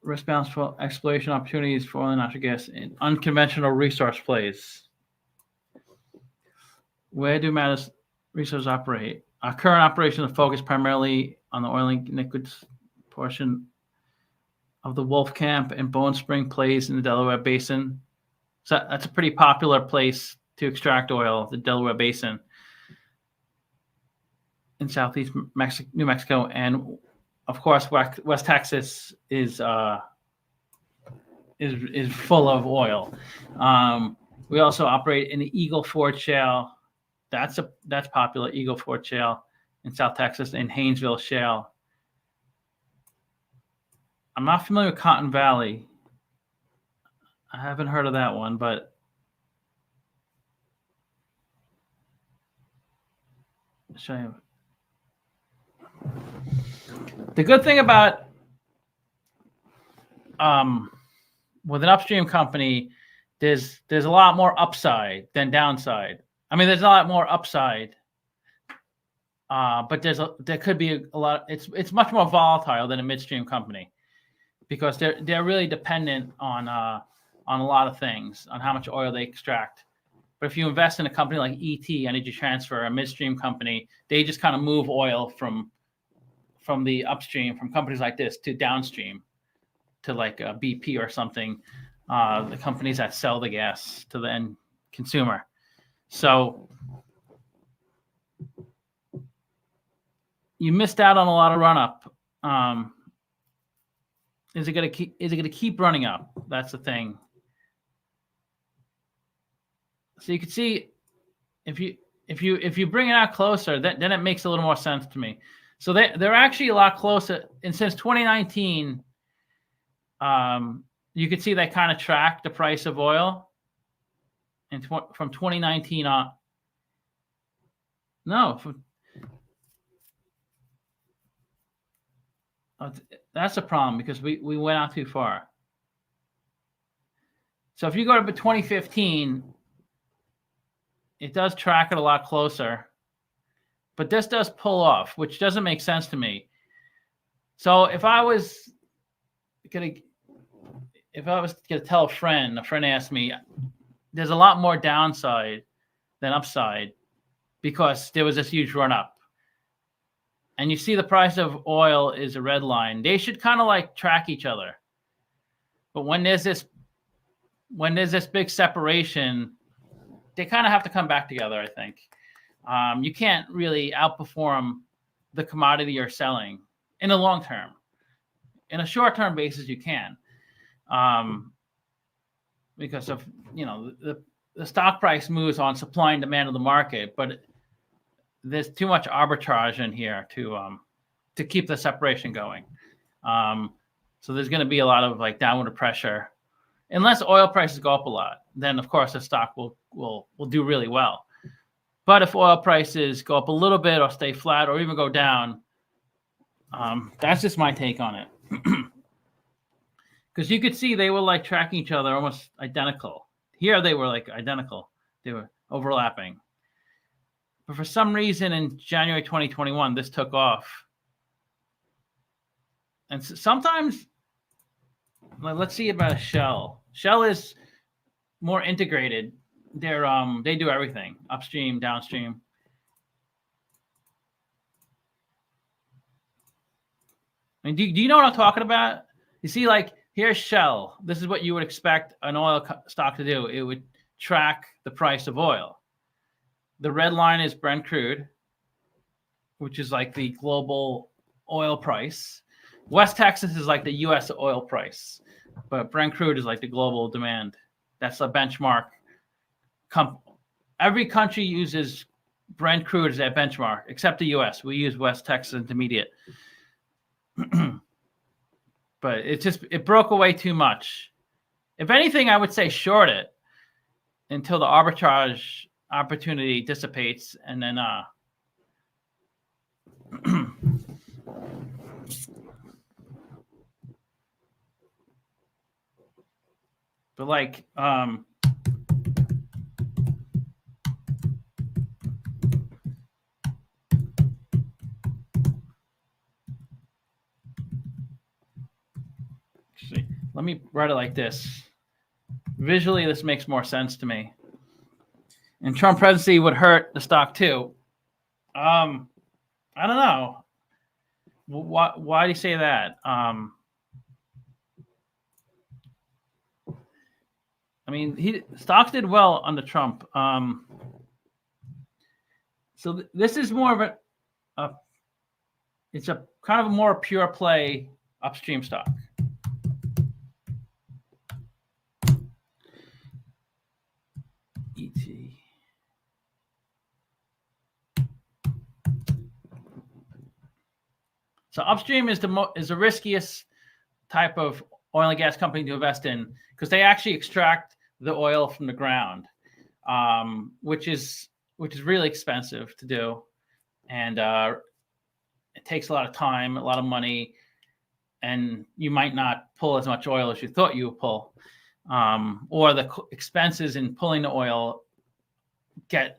risk balance for exploration opportunities for oil and natural gas in unconventional resource plays. Where do Matador Resources operate? Our current operations are focused primarily on the oil and liquids portion of the Wolfcamp and Bone Spring plays in the Delaware Basin. So that's a pretty popular place to extract oil, the Delaware Basin in southeast New Mexico, and of course West Texas is full of oil. We also operate in the Eagle Ford Shale. That's popular, Eagle Ford Shale in South Texas, and Haynesville Shale. I'm not familiar with Cotton Valley. I haven't heard of that one, but I'll show you. The good thing about with an upstream company, there's a lot more upside than downside. I mean, there's a lot more upside, but there could be a lot. It's much more volatile than a midstream company because they're really dependent on a lot of things, on how much oil they extract. But if you invest in a company like ET, Energy Transfer, a midstream company, they just kind of move oil from the upstream, from companies like this to downstream, to like a BP or something, the companies that sell the gas to the end consumer. So you missed out on a lot of run up. Is it going to keep running up? That's the thing. So you can see if you bring it out closer, then it makes a little more sense to me. So they're actually a lot closer. And since 2019, you could see they kind of track the price of oil. And from 2019 on, that's a problem because we went out too far. So if you go to 2015, it does track it a lot closer, but this does pull off, which doesn't make sense to me. So if I was gonna tell a friend asked me, there's a lot more downside than upside because there was this huge run up. And you see the price of oil is a red line. They should kind of like track each other. But when there's this big separation, they kind of have to come back together, I think. You can't really outperform the commodity you're selling in the long term. In a short-term basis, you can. Because of, the stock price moves on supply and demand of the market, but there's too much arbitrage in here to keep the separation going. So there's going to be a lot of like downward pressure. Unless oil prices go up a lot, then of course the stock will do really well. But if oil prices go up a little bit or stay flat or even go down, that's just my take on it. Because you could see they were like tracking each other almost identical. Here they were like identical. They were overlapping. But for some reason in January 2021, this took off. And sometimes, let's see about Shell. Shell is more integrated. They do everything, upstream, downstream. I mean, do you know what I'm talking about? You see, like, here's Shell. This is what you would expect an oil stock to do. It would track the price of oil. The red line is Brent crude, which is like the global oil price. West Texas is like the U.S. oil price, but Brent crude is like the global demand. That's a benchmark. Every country uses Brent crude as their benchmark, except the U.S. We use West Texas Intermediate. But it broke away too much. If anything, I would say short it until the arbitrage opportunity dissipates, and then but like Actually, let me write it like this. Visually, this makes more sense to me. And Trump presidency would hurt the stock too. I don't know. Why do you say that? I mean, stocks did well under Trump. So this is more of it's a kind of a more pure play upstream stock. ET. So Upstream is the riskiest type of oil and gas company to invest in because they actually extract the oil from the ground, which is really expensive to do, and it takes a lot of time, a lot of money, and you might not pull as much oil as you thought you would pull, or the expenses in pulling the oil get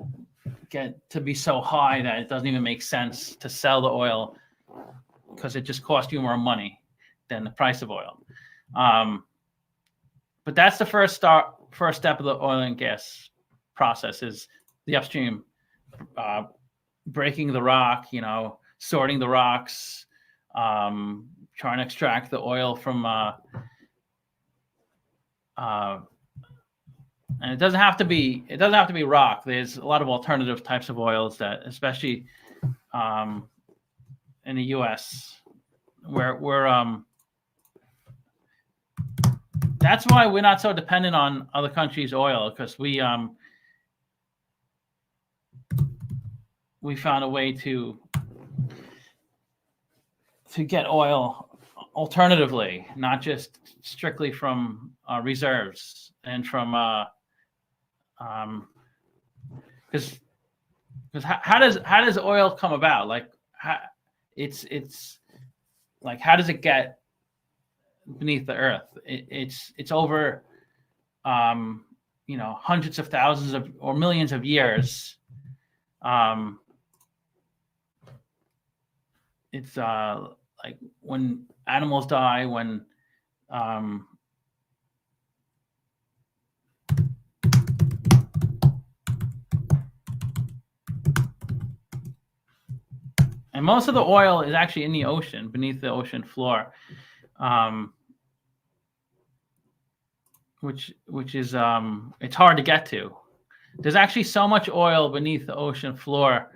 to be so high that it doesn't even make sense to sell the oil because it just costs you more money than the price of oil. But that's the first step of the oil and gas process is the upstream, breaking the rock, sorting the rocks, trying to extract the oil from, and it doesn't have to be rock. There's a lot of alternative types of oils that, especially in the U.S., where that's why we're not so dependent on other countries' oil, because we found a way to get oil alternatively, not just strictly from reserves and from because how does oil come about? Like it's like, how does it get beneath the earth? It's over hundreds of thousands of or millions of years. It's like when animals die, when and most of the oil is actually in the ocean, beneath the ocean floor, which is it's hard to get to. There's actually so much oil beneath the ocean floor,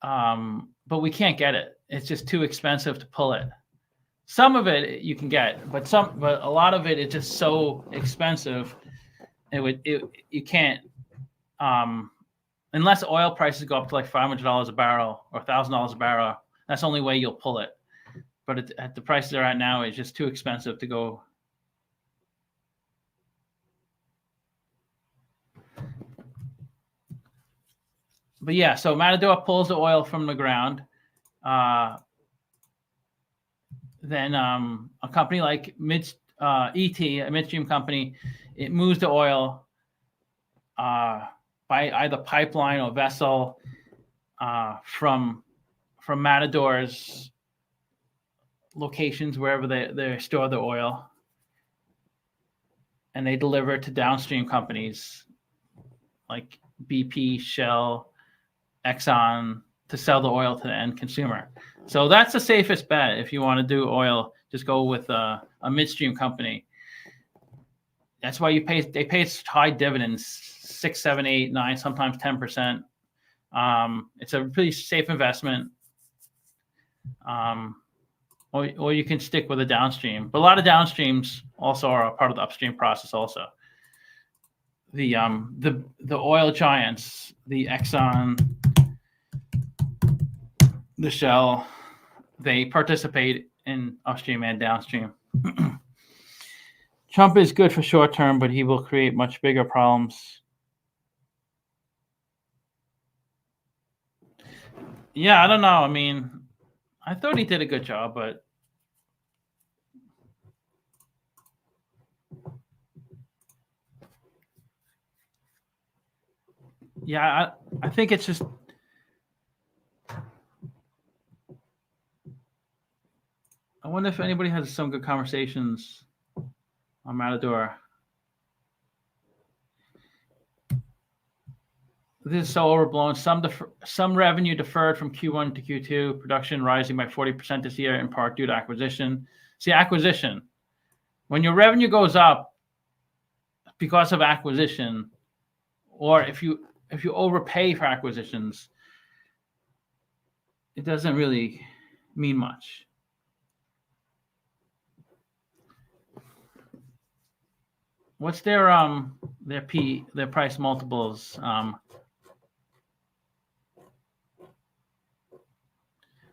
but we can't get it. It's just too expensive to pull it. Some of it you can get, but a lot of it is just so expensive. You can't. Unless oil prices go up to like $500 a barrel or $1,000 a barrel, that's the only way you'll pull it. But at the prices they're at now, it's just too expensive to go. But yeah, so Matador pulls the oil from the ground. Then a company like ET, a midstream company, it moves the oil by either pipeline or vessel from Matador's locations, wherever they store the oil, and they deliver it to downstream companies like BP, Shell, Exxon, to sell the oil to the end consumer. So that's the safest bet. If you want to do oil, just go with a midstream company. That's why they pay high dividends, 6, 7, 8, 9, sometimes 10%. It's a pretty safe investment. Or you can stick with a downstream. But a lot of downstreams also are a part of the upstream process also. The oil giants, the Exxon, the Shell, they participate in upstream and downstream. Trump is good for short term, but he will create much bigger problems. Yeah, I don't know. I mean, I thought he did a good job, but yeah, I think it's just I wonder if anybody has some good conversations on Matador. This is so overblown. Some revenue deferred from Q1 to Q2. Production rising by 40% this year, in part due to acquisition. See, acquisition. When your revenue goes up because of acquisition, or if you overpay for acquisitions, it doesn't really mean much. What's their price multiples?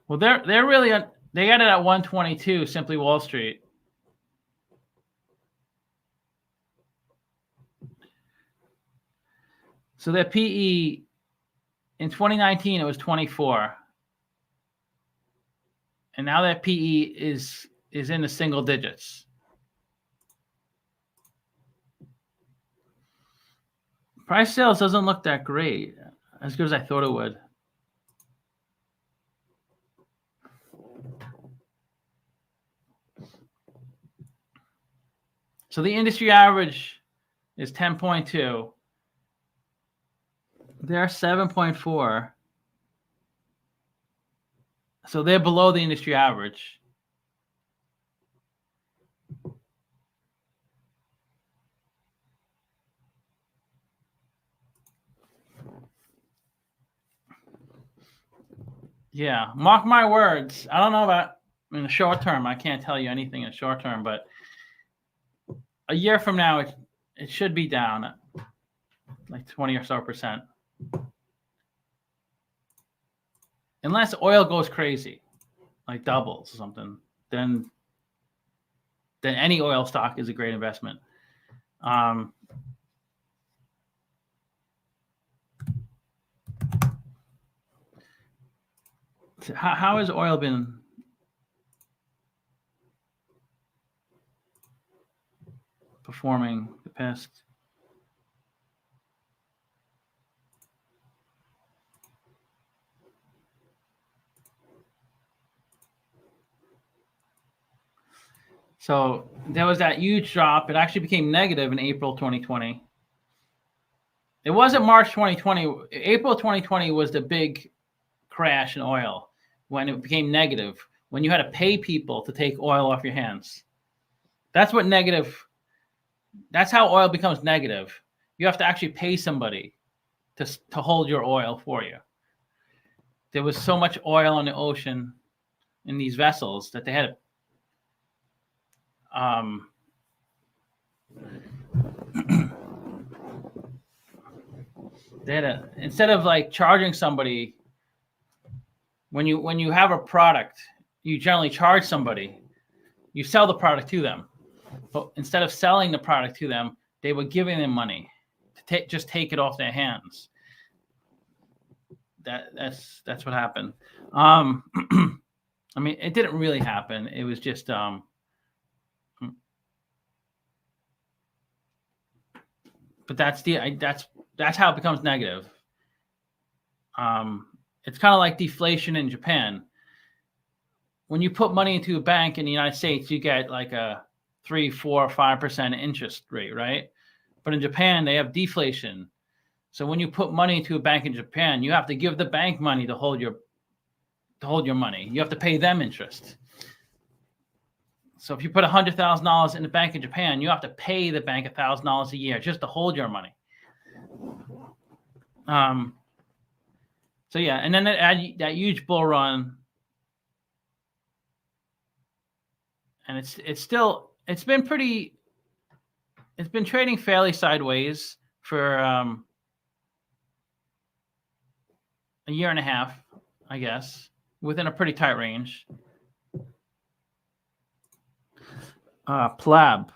Well, they're really they got it at 122, simply Wall Street. So their PE in 2019 it was 24, and now their PE is in the single digits. Price sales doesn't look that great, as good as I thought it would. So the industry average is 10.2. They're 7.4. So they're below the industry average. Yeah, mark my words. I don't know about in the short term. I can't tell you anything in the short term, but a year from now, it should be down like 20 or so%. Unless oil goes crazy, like doubles or something, then any oil stock is a great investment. How has oil been performing the past? So there was that huge drop. It actually became negative in April 2020. It wasn't March 2020. April 2020 was the big crash in oil when it became negative, when you had to pay people to take oil off your hands. That's what negative, that's how oil becomes negative. You have to actually pay somebody to hold your oil for you. There was so much oil in the ocean in these vessels that they had to, instead of like charging somebody, when you have a product, you generally charge somebody. You sell the product to them, but instead of selling the product to them, they were giving them money to just take it off their hands. That's what happened. I mean, it didn't really happen. It was just but that's how it becomes negative. It's kind of like deflation in Japan. When you put money into a bank in the United States, you get like a 3, 4, 5% interest rate, right? But in Japan, they have deflation. So when you put money into a bank in Japan, you have to give the bank money to hold your money. You have to pay them interest. So if you put $100,000 in the bank in Japan, you have to pay the bank $1,000 a year just to hold your money. So yeah, and then that huge bull run, and it's been trading fairly sideways for a year and a half, I guess, within a pretty tight range. Plab.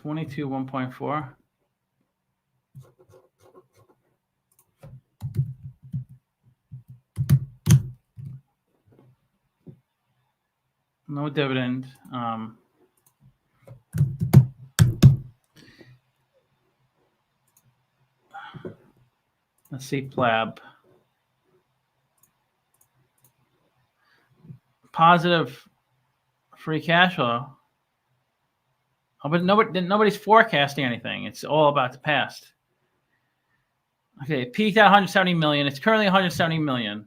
$22 1.4. No dividend. Let's see, Plab. Positive free cash flow. Oh, but nobody's forecasting anything. It's all about the past. Okay, it peaked at 170 million. It's currently 170 million.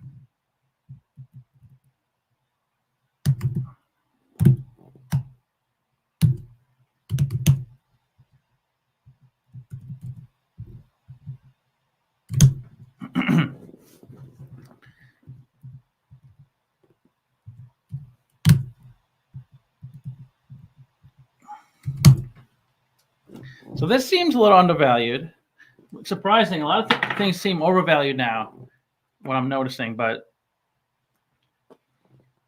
So this seems a little undervalued. Surprising, a lot of things seem overvalued now, what I'm noticing, but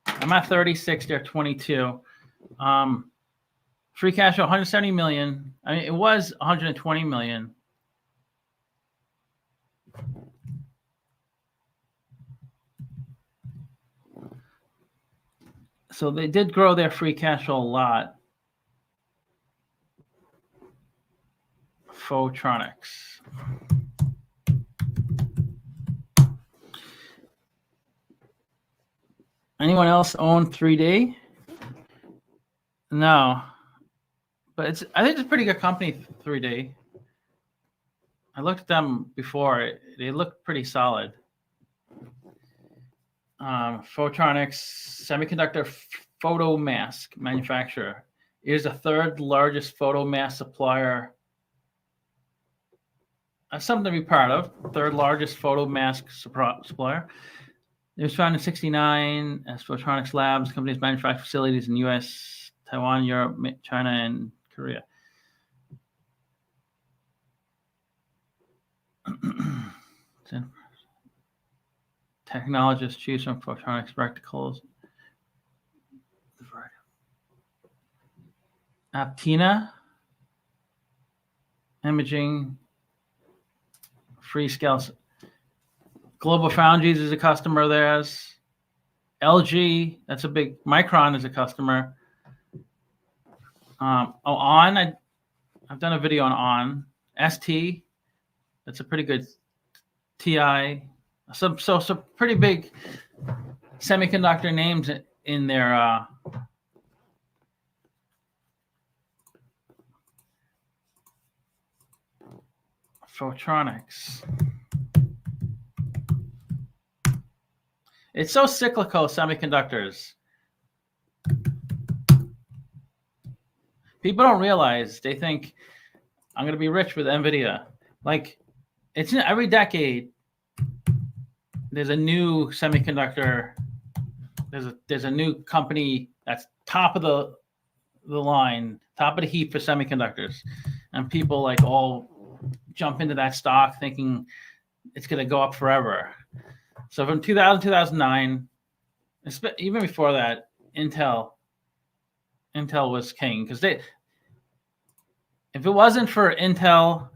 I'm at 36, they're 22. Free cash flow, 170 million. I mean, it was 120 million. So they did grow their free cash flow a lot. Photronics. Anyone else own 3D? No, but I think it's a pretty good company, 3D. I looked at them before; they look pretty solid. Photronics, semiconductor photo mask manufacturer, is the third largest photo mask supplier. That's something to be proud of. Third largest photo mask supplier. It was founded in 1969 as Photronics Labs. Companies manufacture facilities in the U.S., Taiwan, Europe, China, and Korea. Technologists choose from Photronics reticles. Aptina Imaging, Freescale. Global Foundries is a customer of theirs. LG, that's a big. Micron is a customer. I've done a video on ST. That's a pretty good. TI. So pretty big semiconductor names in their Photronics. It's so cyclical, semiconductors. People don't realize, they think I'm going to be rich with NVIDIA. Like, it's in every decade. There's a new semiconductor. There's a new company that's top of the line, top of the heap for semiconductors, and people like all jump into that stock thinking it's going to go up forever. So from 2000 2009, even before that, Intel was king, because if it wasn't for Intel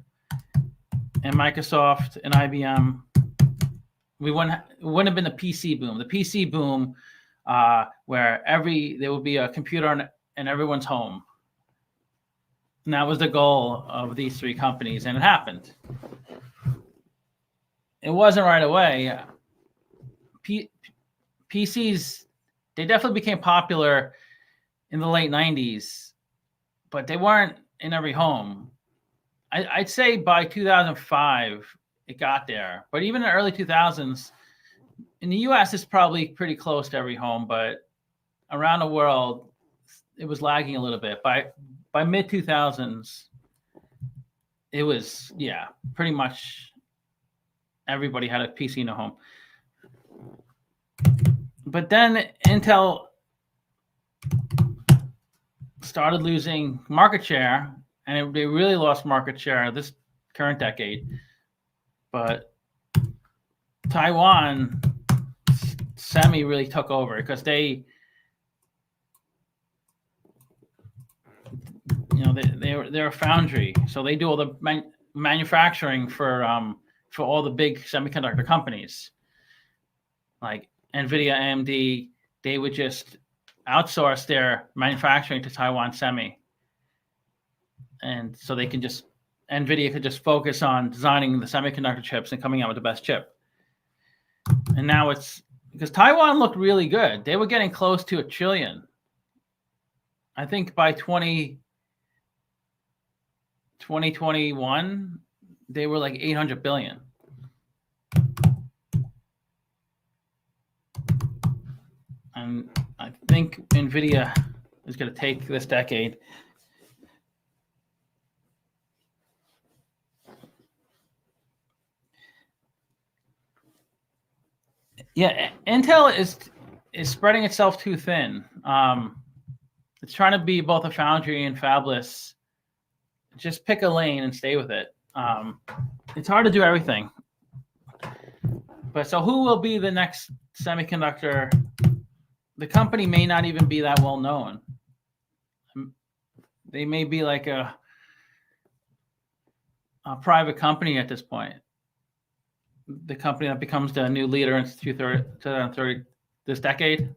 and Microsoft and IBM, it wouldn't have been the PC boom. The PC boom, where there would be a computer in everyone's home. And that was the goal of these three companies, and it happened. It wasn't right away. PCs, they definitely became popular in the late 90s, but they weren't in every home. I'd say by 2005, it got there. But even in the early 2000s, in the US, it's probably pretty close to every home, but around the world, it was lagging a little bit. By mid 2000s, it was, pretty much everybody had a PC in the home. But then Intel started losing market share, and they really lost market share this current decade. But Taiwan Semi really took over, because they're a foundry, so they do all the manufacturing for all the big semiconductor companies like NVIDIA, AMD. They would just outsource their manufacturing to Taiwan Semi, and so they can just NVIDIA could just focus on designing the semiconductor chips and coming out with the best chip. And now it's because Taiwan looked really good. They were getting close to $1 trillion. I think by 2021, they were like 800 billion. And I think NVIDIA is going to take this decade. Yeah, Intel is spreading itself too thin. It's trying to be both a foundry and fabless. Just pick a lane and stay with it. It's hard to do everything. But so who will be the next semiconductor? The company may not even be that well known. They may be like a private company at this point. The company that becomes the new leader in 2030 this decade.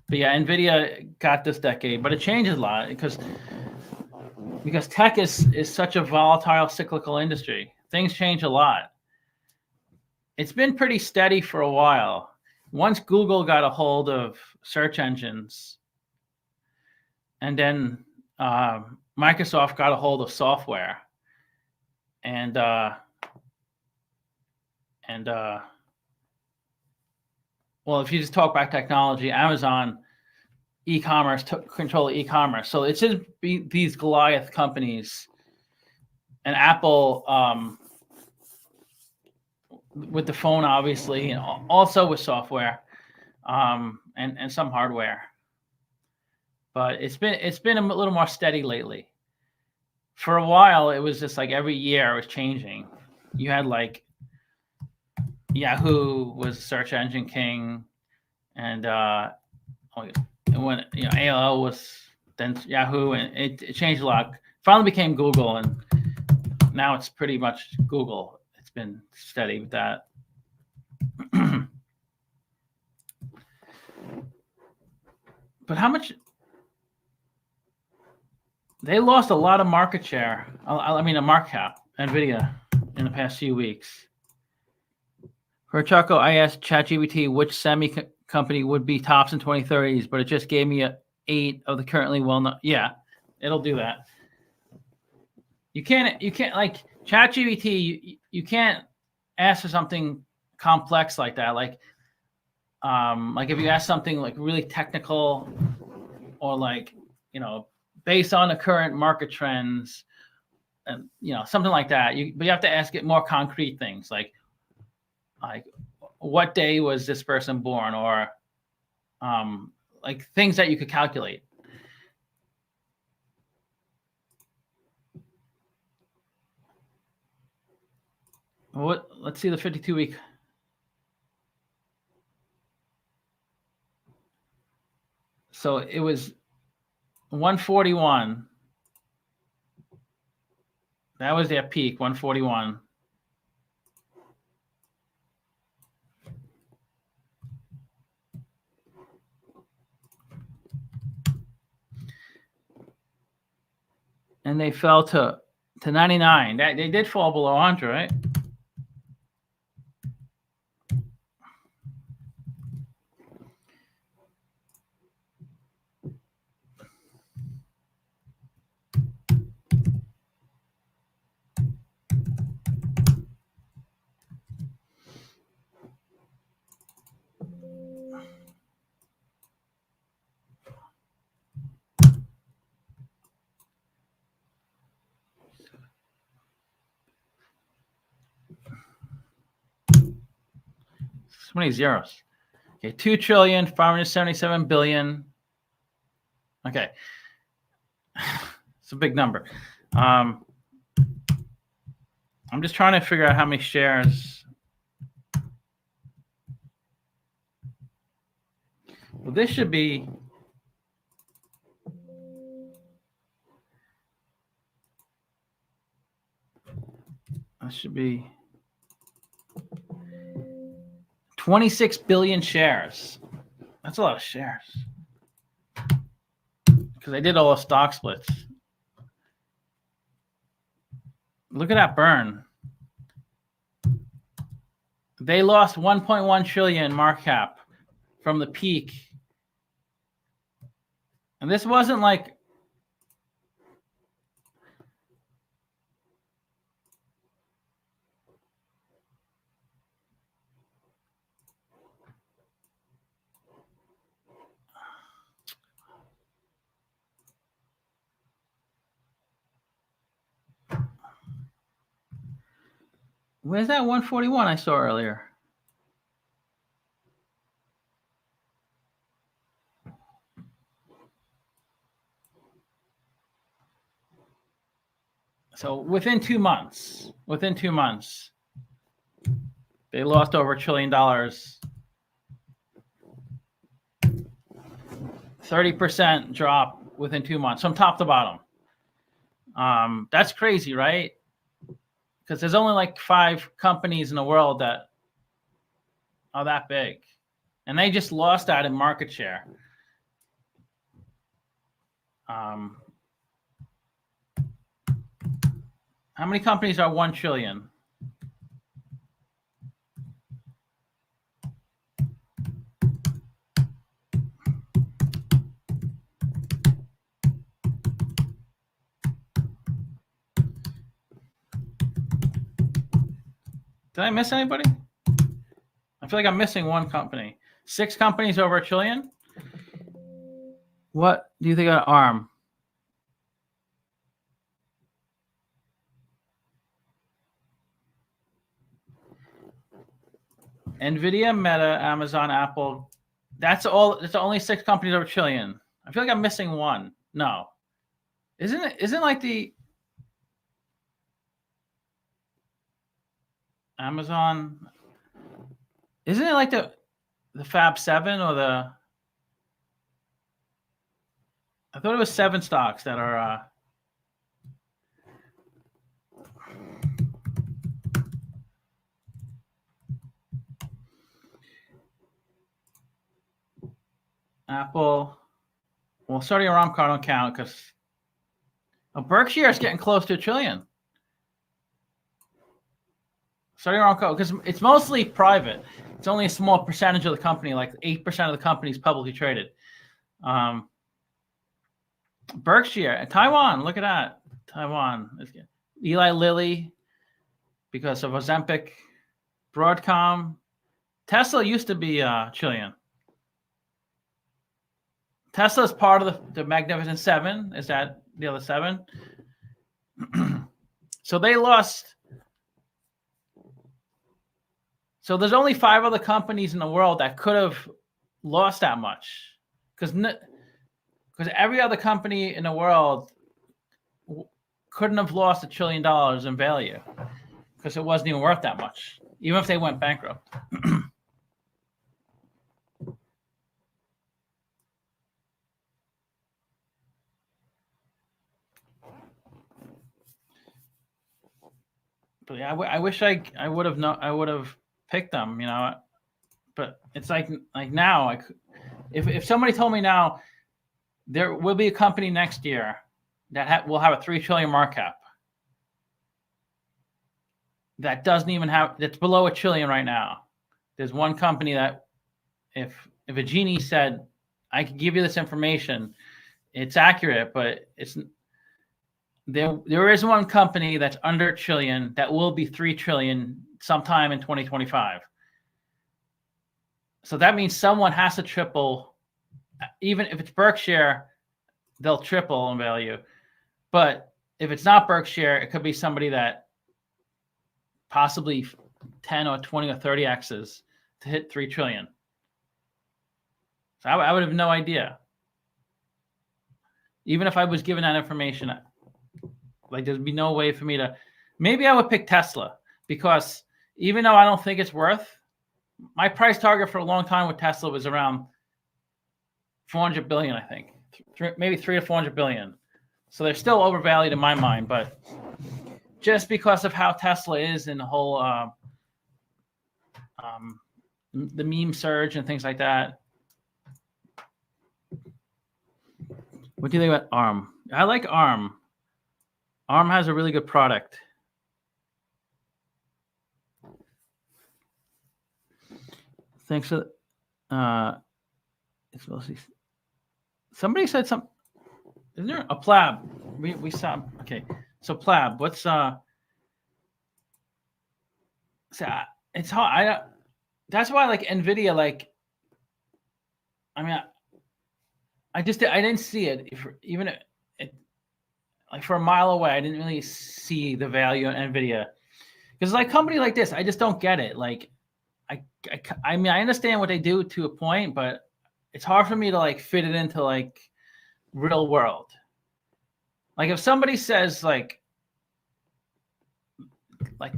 But yeah, NVIDIA got this decade, but it changes a lot because tech is such a volatile, cyclical industry. Things change a lot. It's been pretty steady for a while. Once Google got a hold of search engines, and then Microsoft got a hold of software, and well, if you just talk about technology, Amazon e-commerce took control of e-commerce. So it's just these Goliath companies, and Apple with the phone, obviously, and also with software, and some hardware. But it's been a little more steady lately. For a while, it was just like every year it was changing. You had like Yahoo was search engine king, and when AOL was then Yahoo, and it changed a lot. Finally became Google, and now it's pretty much Google. It's been steady with that. But how much? They lost a lot of market share. I mean, a market cap, NVIDIA, in the past few weeks. For Chaco, I asked ChatGPT which semi company would be tops in 2030s, but it just gave me 8 of the currently well-known. Yeah, it'll do that. You can't like ChatGPT. You can't ask for something complex like that. Like if you ask something like really technical, or like based on the current market trends, and something like that. But you have to ask it more concrete things like what day was this person born, or like things that you could calculate. Let's see the 52-week. So it was 141. That was their peak, 141. And they fell to 99. They did fall below 100, right? So many zeros. Okay, 2,577 billion. Okay, it's a big number. I'm just trying to figure out how many shares. Well, this should be. That should be 26 billion shares. That's a lot of shares. Because I did all the stock splits. Look at that burn. They lost 1.1 trillion market cap from the peak. And this wasn't like where's that 141 I saw earlier? So within 2 months, they lost over $1 trillion. 30% drop within 2 months from top to bottom. That's crazy, right? Because there's only like 5 companies in the world that are that big. And they just lost that in market share. How many companies are 1 trillion? Did I miss anybody? I feel like I'm missing one company. 6 companies over $1 trillion? What do you think of ARM? NVIDIA, Meta, Amazon, Apple. That's all. It's only 6 companies over $1 trillion. I feel like I'm missing one. No. Isn't like the Amazon, isn't it like the Fab 7 or the, I thought it was 7 stocks that are Apple. Well, Saudi Aramco I don't count because Berkshire is getting close to $1 trillion. Saudi Aramco, because it's mostly private. It's only a small percentage of the company, like 8% of the company is publicly traded. Berkshire, Taiwan, look at that. Taiwan. Eli Lilly, because of Ozempic. Broadcom. Tesla used to be $1 trillion. Tesla is part of the Magnificent Seven. Is that the other 7? So they lost. So there's only 5 other companies in the world that could have lost that much, because every other company in the world couldn't have lost $1 trillion in value because it wasn't even worth that much, even if they went bankrupt. But yeah, I wish I would have picked them, you know. But it's like now, if somebody told me now there will be a company next year that will have a $3 trillion market cap that doesn't even have, that's below $1 trillion right now. There's one company that if a genie said, I can give you this information, it's accurate, but it's there is one company that's under $1 trillion that will be $3 trillion sometime in 2025. So that means someone has to triple. Even if it's Berkshire, they'll triple in value. But if it's not Berkshire, it could be somebody that possibly 10 or 20 or 30 X's to hit $3 trillion. So I would have no idea. Even if I was given that information, like there'd be no way for me to, maybe I would pick Tesla, because even though I don't think it's worth, my price target for a long time with Tesla was around 400 billion, I think, maybe 300 to 400 billion. So they're still overvalued in my mind, but just because of how Tesla is in the whole, the meme surge and things like that. What do you think about ARM? I like ARM. ARM has a really good product. Thanks for it's mostly somebody said something. Isn't there a Plab? We saw. Okay, so Plab, what's so it's hard. That's why I like Nvidia. Like, I mean, I didn't see it. Even like for a mile away, I didn't really see the value in Nvidia. Because like company like this, I just don't get it. Like, I mean, I understand what they do to a point, but it's hard for me to like fit it into like real world. Like if somebody says like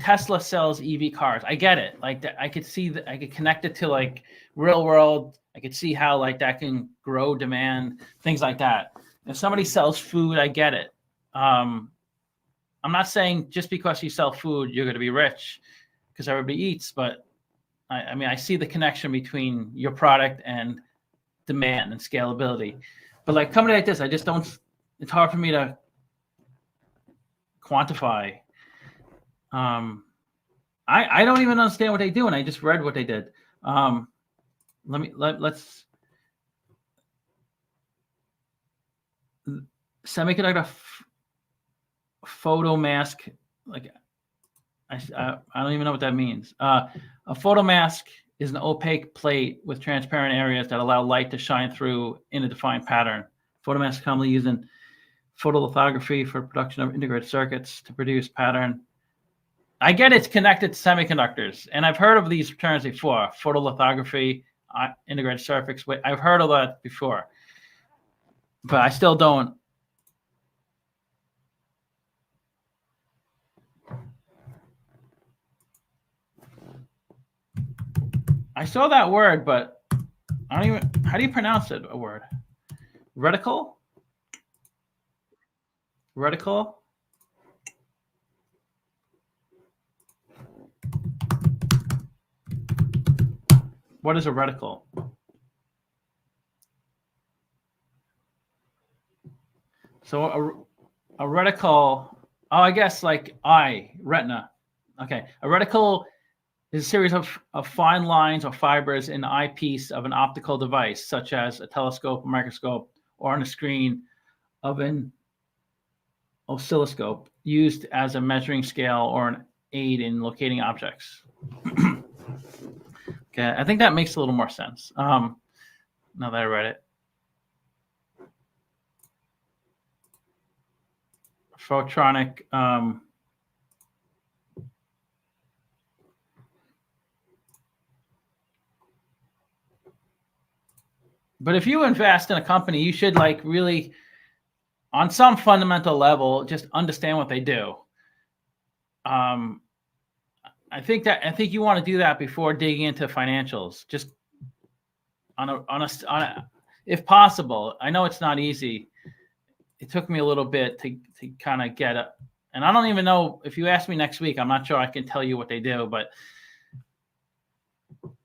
Tesla sells EV cars, I get it. Like that, I could see that I could connect it to like real world. I could see how like that can grow demand, things like that. If somebody sells food, I get it. I'm not saying just because you sell food, you're going to be rich because everybody eats, but I mean, I see the connection between your product and demand and scalability. But like company like this, I just don't, it's hard for me to quantify. I don't even understand what they do, and I just read what they did. Let's semiconductor photo mask. Like I don't even know what that means. A photomask is an opaque plate with transparent areas that allow light to shine through in a defined pattern. Photomask is commonly used in photolithography for production of integrated circuits to produce pattern. I get it's connected to semiconductors, and I've heard of these terms before. Photolithography, integrated circuits. I've heard of that before, but I still don't. I saw that word, but I don't even. How do you pronounce it? A word? Reticle? Reticle? What is a reticle? So a reticle. Oh, I guess like retina. Okay, a reticle is a series of fine lines or fibers in the eyepiece of an optical device, such as a telescope, a microscope, or on a screen of an oscilloscope, used as a measuring scale or an aid in locating objects. Okay, I think that makes a little more sense now that I read it. Photronic. But if you invest in a company, you should like really, on some fundamental level, just understand what they do. I think you want to do that before digging into financials. Just on a, if possible. I know it's not easy. It took me a little bit to kind of get it. And I don't even know, if you ask me next week, I'm not sure I can tell you what they do, but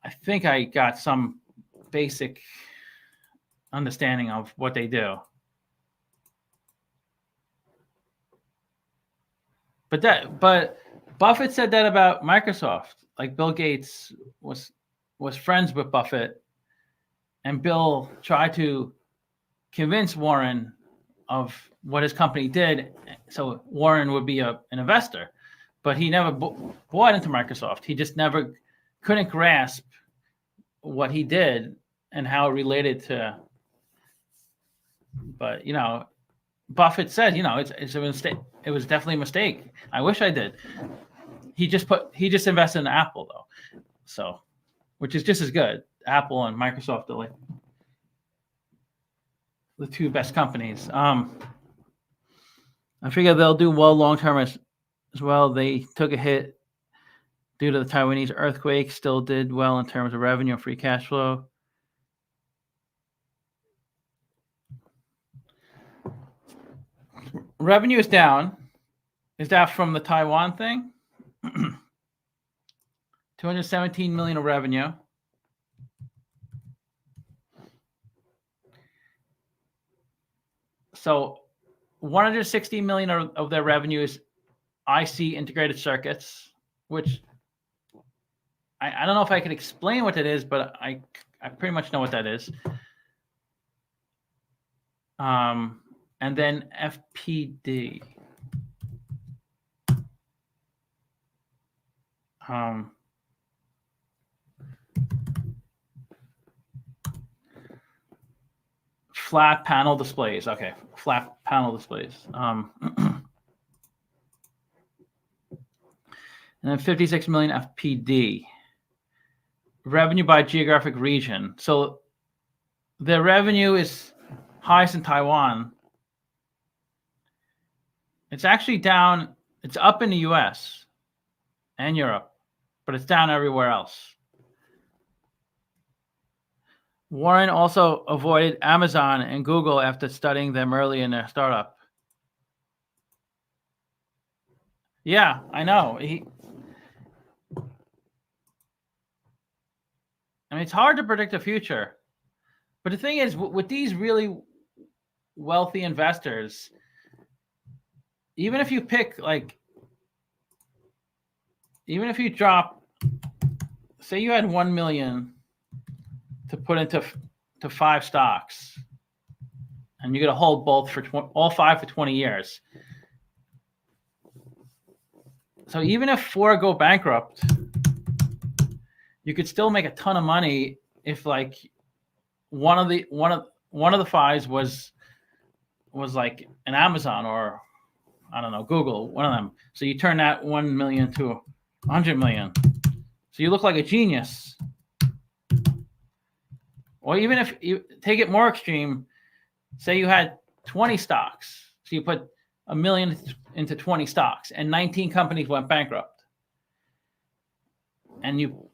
I think I got some basic understanding of what they do. But Buffett said that about Microsoft. Like Bill Gates was friends with Buffett, and Bill tried to convince Warren of what his company did, so Warren would be an investor. But he never bought into Microsoft. He just never couldn't grasp what he did and how it related to. But Buffett said, it's a mistake. It was definitely a mistake. I wish I did. He just invested in Apple though, so which is just as good. Apple and Microsoft are like the two best companies. I figure they'll do well long term as well. They took a hit due to the Taiwanese earthquake. Still did well in terms of revenue and free cash flow. Revenue is down. Is that from the Taiwan thing? 217 million of revenue. So 160 million of their revenue is IC integrated circuits, which I don't know if I can explain what that is, but I pretty much know what that is. And then FPD. Flat panel displays. Okay, flat panel displays. And then 56 million FPD. Revenue by geographic region. So the revenue is highest in Taiwan. It's actually down. It's up in the US and Europe, but it's down everywhere else. Warren also avoided Amazon and Google after studying them early in their startup. Yeah, I know. I mean, it's hard to predict the future. But the thing is, with these really wealthy investors, even if you pick even if you drop, say you had 1 million to put into 5 stocks, and you're going to hold both for all 5 for 20 years. So even if 4 go bankrupt, you could still make a ton of money if like one of the 5s was like an Amazon or I don't know, Google, one of them. So you turn that 1 million to 100 million. So you look like a genius. Or even if you take it more extreme, say you had 20 stocks. So you put $1 million into 20 stocks and 19 companies went bankrupt. And you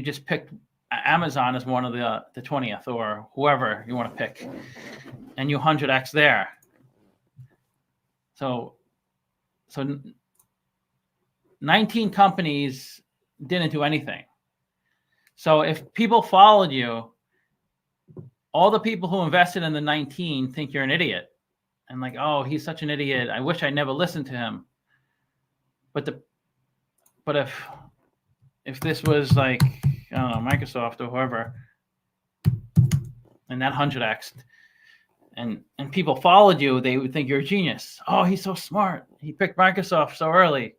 just picked Amazon as one of the 20th or whoever you want to pick. And you 100x there. So 19 companies didn't do anything. So if people followed you, all the people who invested in the 19 think you're an idiot. And like, oh, he's such an idiot. I wish I never listened to him. But if this was like, I don't know, Microsoft or whoever, and that 100x, and people followed you, they would think you're a genius. Oh, he's so smart. He picked Microsoft so early.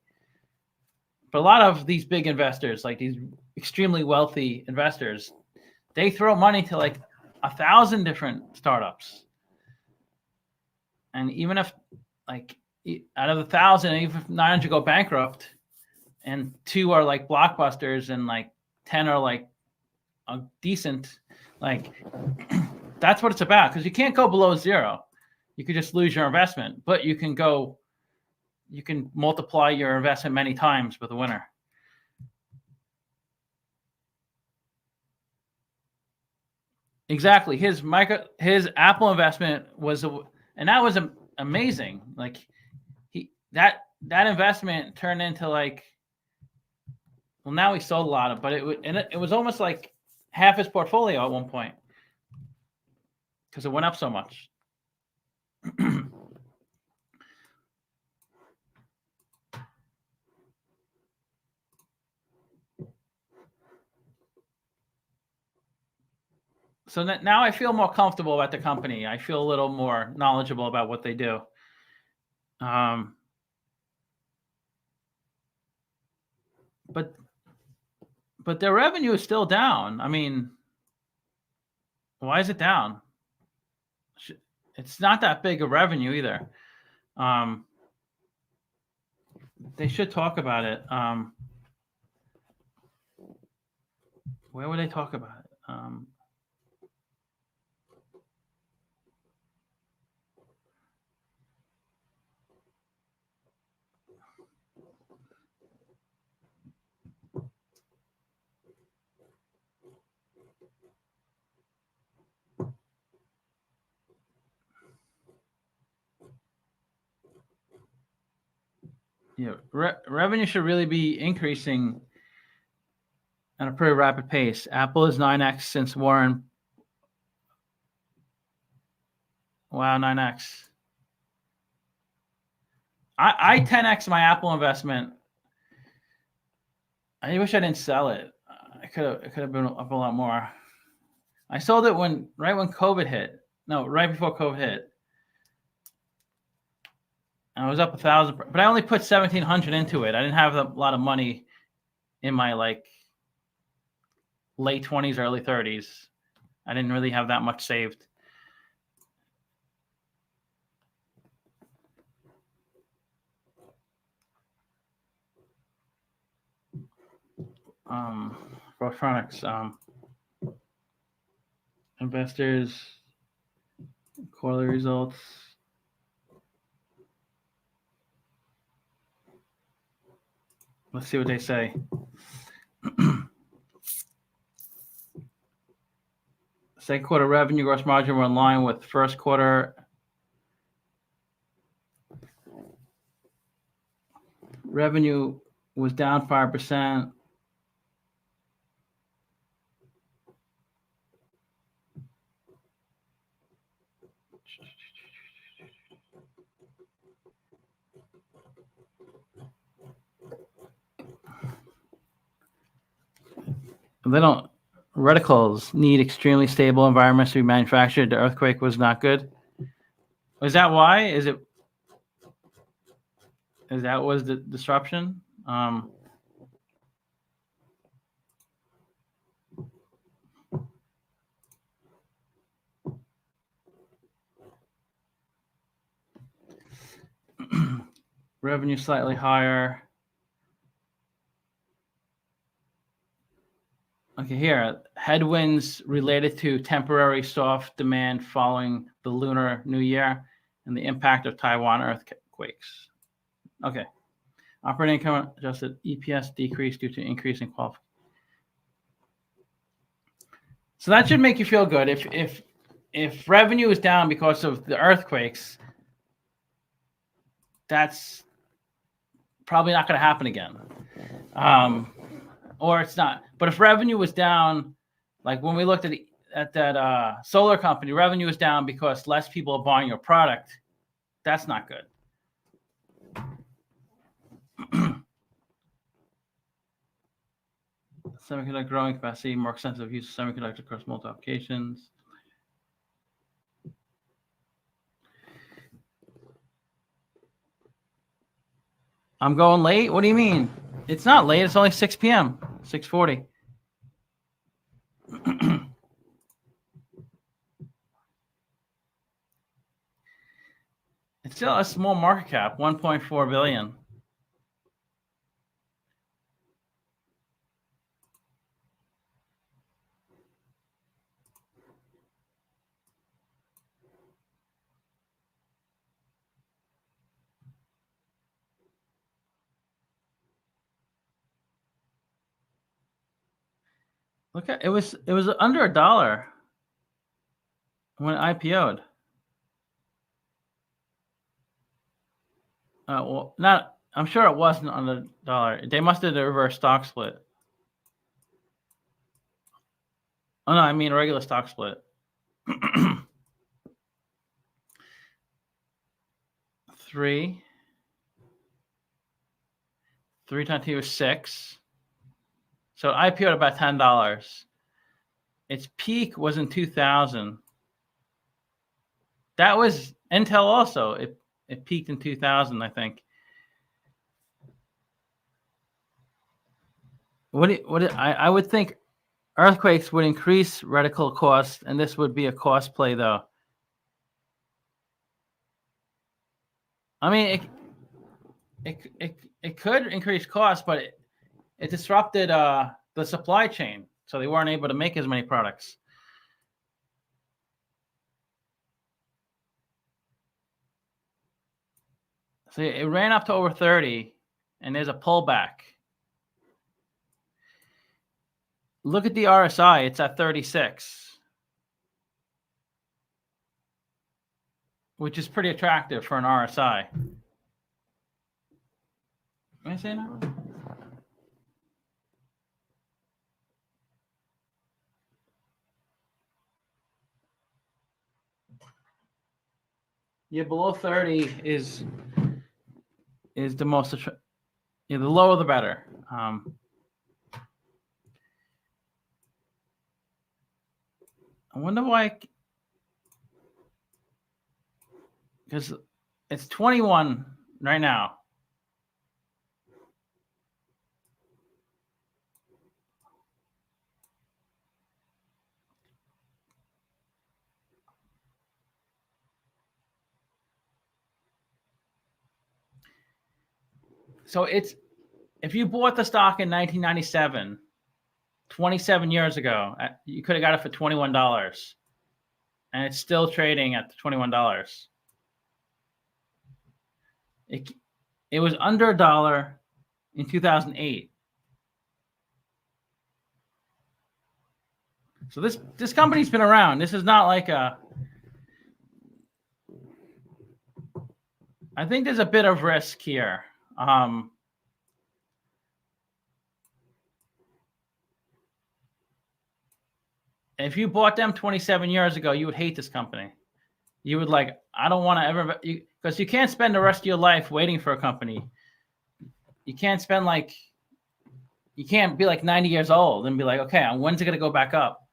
But a lot of these big investors, like these extremely wealthy investors, they throw money to like 1,000 different startups. And even if like out of 1,000, even if 900 go bankrupt and 2 are like blockbusters and like 10 are like a decent, like that's what it's about. Because you can't go below 0. You could just lose your investment, but you can multiply your investment many times with a winner. Exactly. His Apple investment was, and that was amazing. Like that investment turned into like, well, now he sold a lot of, but it was almost like half his portfolio at one point because it went up so much. So now I feel more comfortable about the company. I feel a little more knowledgeable about what they do. But their revenue is still down. I mean, why is it down? It's not that big a revenue either. They should talk about it. Where would they talk about it? Revenue should really be increasing at a pretty rapid pace. Apple is 9x since Warren. Wow, 9x. I 10x my Apple investment I wish I didn't sell it. It could have been up a lot more. I sold it right when COVID hit. No, right before COVID hit. I was up 1,000, but I only put 1,700 into it. I didn't have a lot of money in my like late 20s, early 30s. I didn't really have that much saved. Electronics, investors, quarterly results. Let's see what they say. Second quarter revenue, gross margin were in line with first quarter. Revenue was down 5%. They don't. Reticles need extremely stable environments to be manufactured. The earthquake was not good. Is that why? Is that was the disruption? Revenue slightly higher. Okay, here, headwinds related to temporary soft demand following the Lunar New Year and the impact of Taiwan earthquakes. Okay. Operating income adjusted EPS decreased due to increase in qualification. So that should make you feel good. If revenue is down because of the earthquakes, that's probably not going to happen again. Or it's not. But if revenue was down, like when we looked at that solar company, revenue was down because less people are buying your product. That's not good. Semiconductor growing capacity, more extensive use of semiconductor across multiple applications. I'm going late? What do you mean? It's not late. It's only 6 p.m., 6:40. It's still a small market cap, 1.4 billion. Look at it was under $1 when it IPO'd. Well, not. I'm sure it wasn't under $1. They must have did a reverse stock split. Oh no, I mean a regular stock split. 3 times 2 is 6. So IPO'd about $10. Its peak was in 2000. That was Intel also. It peaked in 2000, I think. I would think earthquakes would increase reticle costs, and this would be a cost play, though. I mean, it could increase costs, but it disrupted the supply chain, so they weren't able to make as many products. So it ran up to over 30, and there's a pullback. Look at the RSI. It's at 36, which is pretty attractive for an RSI. Am I saying that right? Yeah, below 30 is the most the lower the better. I wonder why. Because it's 21 right now. So it's, if you bought the stock in 1997, 27 years ago, you could have got it for $21, and it's still trading at $21. It was under $1 in 2008. So this company's been around. This is not like a. I think there's a bit of risk here. If you bought them 27 years ago, you would hate this company. You would like, I don't want to ever, because you can't spend the rest of your life waiting for a company. You can't spend like, you can't be like 90 years old and be like, okay, when's it going to go back up?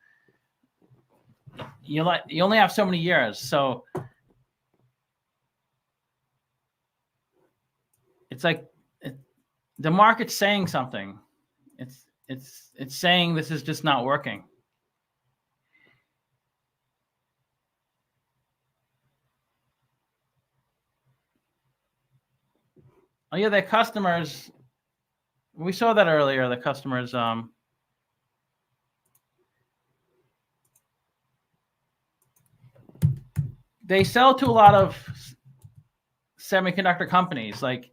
You only have so many years. So it's like the market's saying something. It's saying this is just not working. Oh yeah, their customers. We saw that earlier. The customers. They sell to a lot of semiconductor companies. Like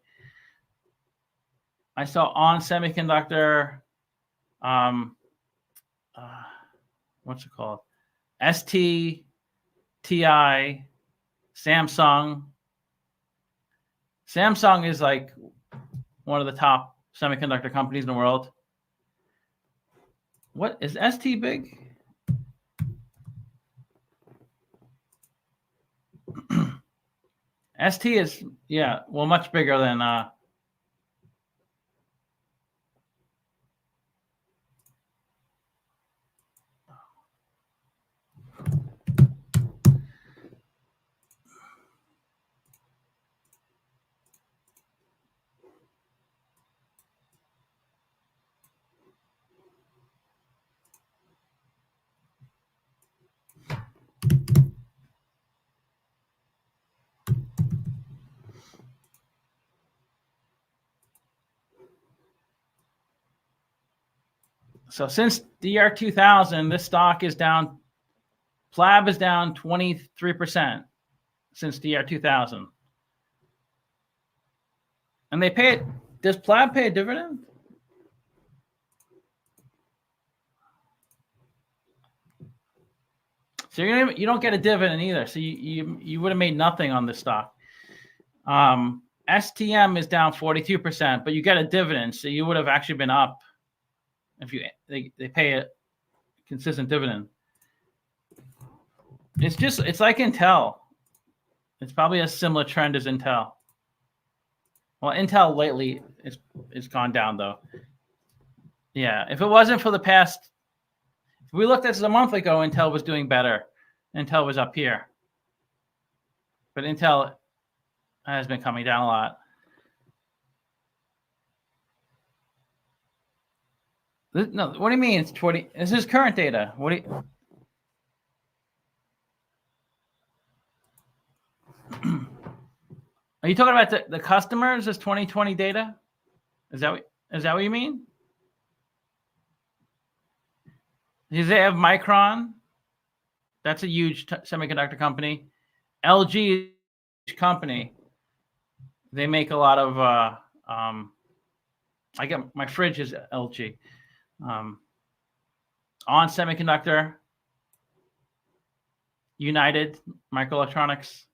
I saw on Semiconductor. What's it called? ST, TI, Samsung. Samsung is like one of the top semiconductor companies in the world. What is ST big? ST is, yeah, well, much bigger than so since the year 2000, this stock is down. PLAB is down 23% since the year 2000. And they pay it. Does PLAB pay a dividend? So you don't get a dividend either. So you would have made nothing on this stock. STM is down 42%, but you get a dividend, so you would have actually been up if they pay a consistent dividend. It's like Intel. It's probably a similar trend as Intel. Well, Intel lately is gone down though. Yeah, if it wasn't for the past, if we looked at this a month ago, Intel was doing better. Intel was up here, but Intel has been coming down a lot. No, what do you mean it's 20? This is current data. What do you? Are you talking about the customers as 2020 data? Is that what you mean? Do they have Micron? That's a huge semiconductor company. LG company. They make a lot of. I get my fridge is LG. On Semiconductor. United Microelectronics.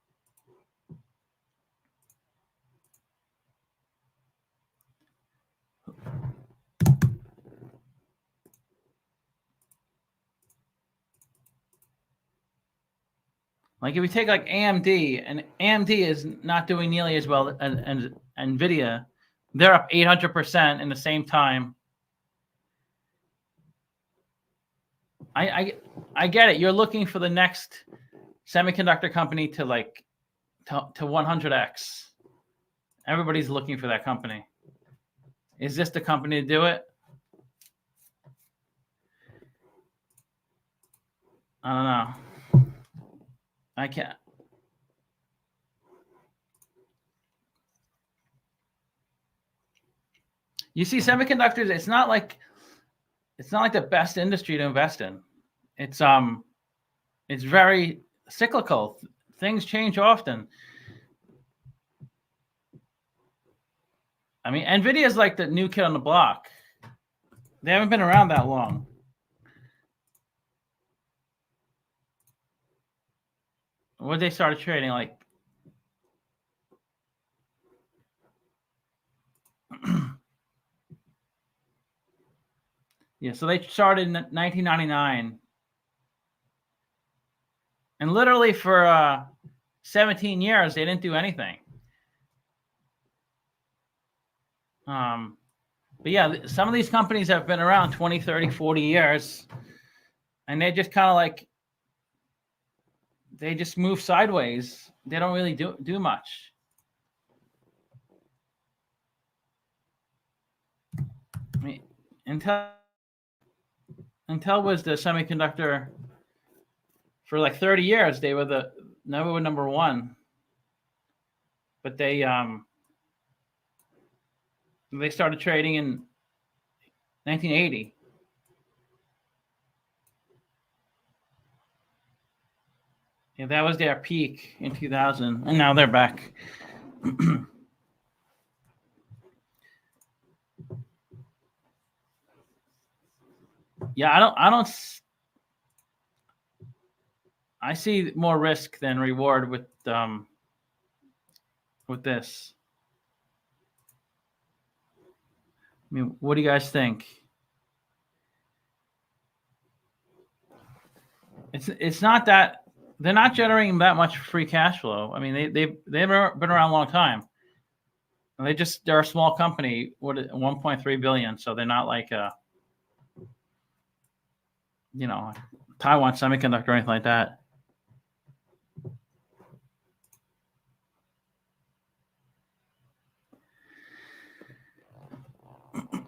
Like if you take like AMD, and AMD is not doing nearly as well as NVIDIA. They're up 800% in the same time. I get it. You're looking for the next semiconductor company to 100x. Everybody's looking for that company. Is this the company to do it? I don't know. I can't. You see, semiconductors, it's not like the best industry to invest in. It's very cyclical. Things change often. I mean, NVIDIA is like the new kid on the block. They haven't been around that long. When they started trading, like yeah, so they started in 1999, and literally for 17 years they didn't do anything. But yeah, some of these companies have been around 20, 30, 40 years, and they just kind of like, they just move sideways. They don't really do much. I mean, Intel was the semiconductor for like 30 years. They were number one, but they started trading in 1980. Yeah, that was their peak in 2000, and now they're back. Yeah, I see more risk than reward with this. I mean, what do you guys think? It's not that they're not generating that much free cash flow. I mean, they've been around a long time. They're a small company, 1.3 billion. So they're not like Taiwan Semiconductor or anything like that.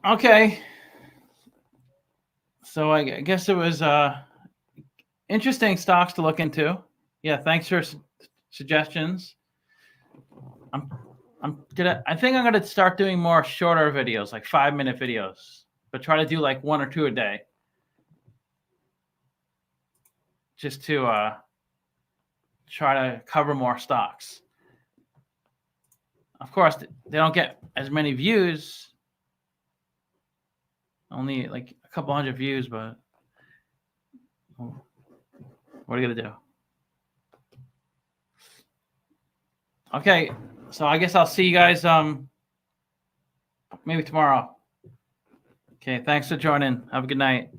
Okay. So I guess it was interesting stocks to look into. Yeah, thanks for suggestions. I think I'm gonna start doing more shorter videos, like 5-minute videos, but try to do like 1 or 2 a day, just to try to cover more stocks. Of course, they don't get as many views, only like a couple hundred views, but what are you gonna do? Okay, so I guess I'll see you guys maybe tomorrow. Okay, thanks for joining. Have a good night.